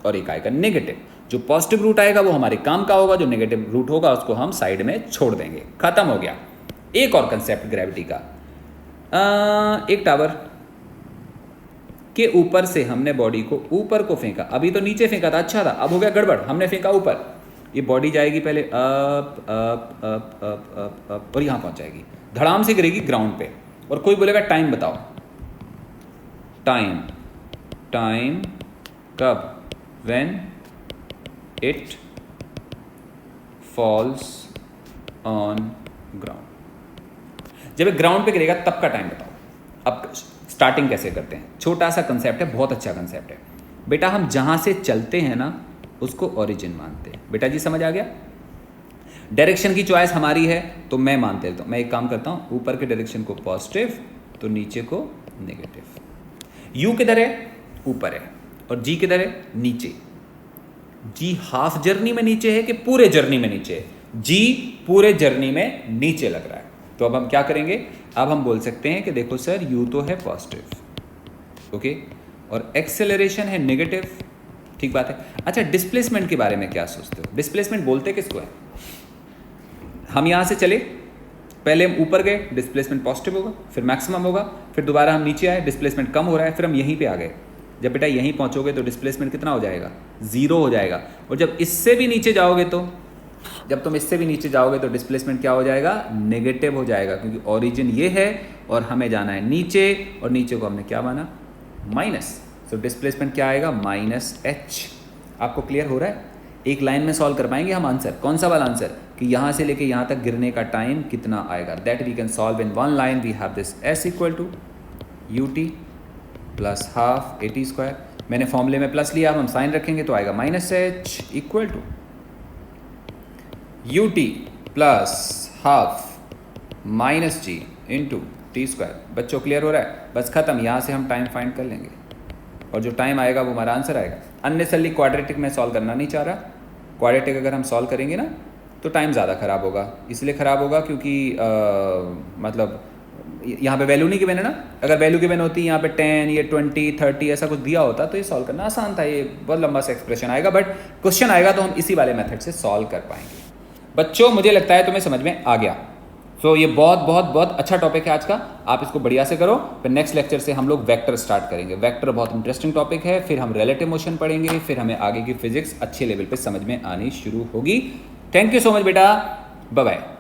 और एक आएगा नेगेटिव। जो पॉजिटिव रूट आएगा वो हमारे काम का होगा, जो नेगेटिव रूट होगा उसको हम साइड में छोड़ देंगे। खत्म हो गया। एक और कंसेप्ट ग्रेविटी का, एक टावर के ऊपर से हमने बॉडी को ऊपर को फेंका। अभी तो नीचे फेंका था, अच्छा था, अब हो गया गड़बड़, हमने फेंका ऊपर। ये बॉडी जाएगी पहले up up up up up up और यहाँ पहुँच जाएगी, धड़ाम से गिरेगी ग्राउंड पे। और कोई बोलेगा टाइम बताओ, टाइम, टाइम कब, when it falls on ground. जब ग्राउंड पे गिरेगा तब का टाइम बताओ। अब स्टार्टिंग कैसे करते हैं, छोटा सा कंसेप्ट है, बहुत अच्छा कंसेप्ट है बेटा। हम जहाँ से चलते हैं ना उसको ओरिजिन मानते हैं। बेटा जी समझ आ गया? डायरेक्शन की चॉइस हमारी है तो मैं मानते रहता हूँ। मैं एक काम करता हूँ, ऊपर के डायरेक्शन को पॉजिटिव तो नीचे को नेगेटिव। यू किधर है, ऊपर है, और जी किधर है, नीचे। जी हाफ जर्नी में नीचे है कि पूरे जर्नी में नीचे है? जी पूरे जर्नी में नीचे लग रहा है। तो अब हम क्या करेंगे, अब हम बोल सकते हैं कि देखो सर यू तो है पॉजिटिव, ओके, और एक्सेलरेशन है नेगेटिव। ठीक बात है। अच्छा, डिस्प्लेसमेंट के बारे में क्या सोचते हो? डिस्प्लेसमेंट बोलते किसको है? हम यहाँ से चले, पहले हम ऊपर गए, डिस्प्लेसमेंट पॉजिटिव होगा, फिर मैक्सिमम होगा, फिर दोबारा हम नीचे आए, डिस्प्लेसमेंट कम हो रहा है, फिर हम यहीं पे आ गए। जब बेटा यहीं पहुँचोगे तो डिस्प्लेसमेंट कितना हो जाएगा, ज़ीरो हो जाएगा। और जब इससे भी नीचे जाओगे तो, जब तुम इससे भी नीचे जाओगे तो डिस्प्लेसमेंट क्या हो जाएगा, नेगेटिव हो जाएगा, क्योंकि ओरिजिन ये है और हमें जाना है नीचे, और नीचे को हमने क्या माना, माइनस। तो डिस्प्लेसमेंट क्या आएगा, माइनस एच। आपको क्लियर हो रहा है? एक लाइन में सॉल्व कर पाएंगे हम आंसर। कौन सा वाला आंसर, कि यहाँ से लेके यहाँ तक गिरने का टाइम कितना आएगा, that we can solve in one line. We have this S equal to u t plus half a t square. मैंने फॉर्मूले में प्लस लिया, अब हम साइन रखेंगे तो आएगा minus H equal to u t plus half minus g into t square. बच्चों क्लियर हो रहा है? बस खत्म। यहाँ से हम टाइम फाइंड कर लेंगे और जो टाइम आएगा वो हमारा आंसर आएगा। अननेसेसरली क्वाड्रेटिक में सॉल्व करना नहीं चाह रहा। क्वाड्रेटिक अगर हम सॉल्व करेंगे ना तो टाइम ज़्यादा ख़राब होगा। इसलिए ख़राब होगा क्योंकि मतलब यहाँ पे वैल्यू नहीं गिवन है ना, अगर वैल्यू गिवन होती यहाँ पे 10 ये 20 30 ऐसा कुछ दिया होता तो ये सॉल्व करना आसान था। ये बहुत लंबा सा एक्सप्रेशन आएगा, बट क्वेश्चन आएगा तो हम इसी वाले मेथड से सॉल्व कर पाएंगे। बच्चों मुझे लगता है तुम्हें समझ में आ गया। तो ये बहुत बहुत बहुत अच्छा टॉपिक है आज का, आप इसको बढ़िया से करो। फिर नेक्स्ट लेक्चर से हम लोग वेक्टर स्टार्ट करेंगे। वेक्टर बहुत इंटरेस्टिंग टॉपिक है, फिर हम रिलेटिव मोशन पढ़ेंगे, फिर हमें आगे की फिजिक्स अच्छे लेवल पे समझ में आनी शुरू होगी। थैंक यू सो मच बेटा, बाय बाय।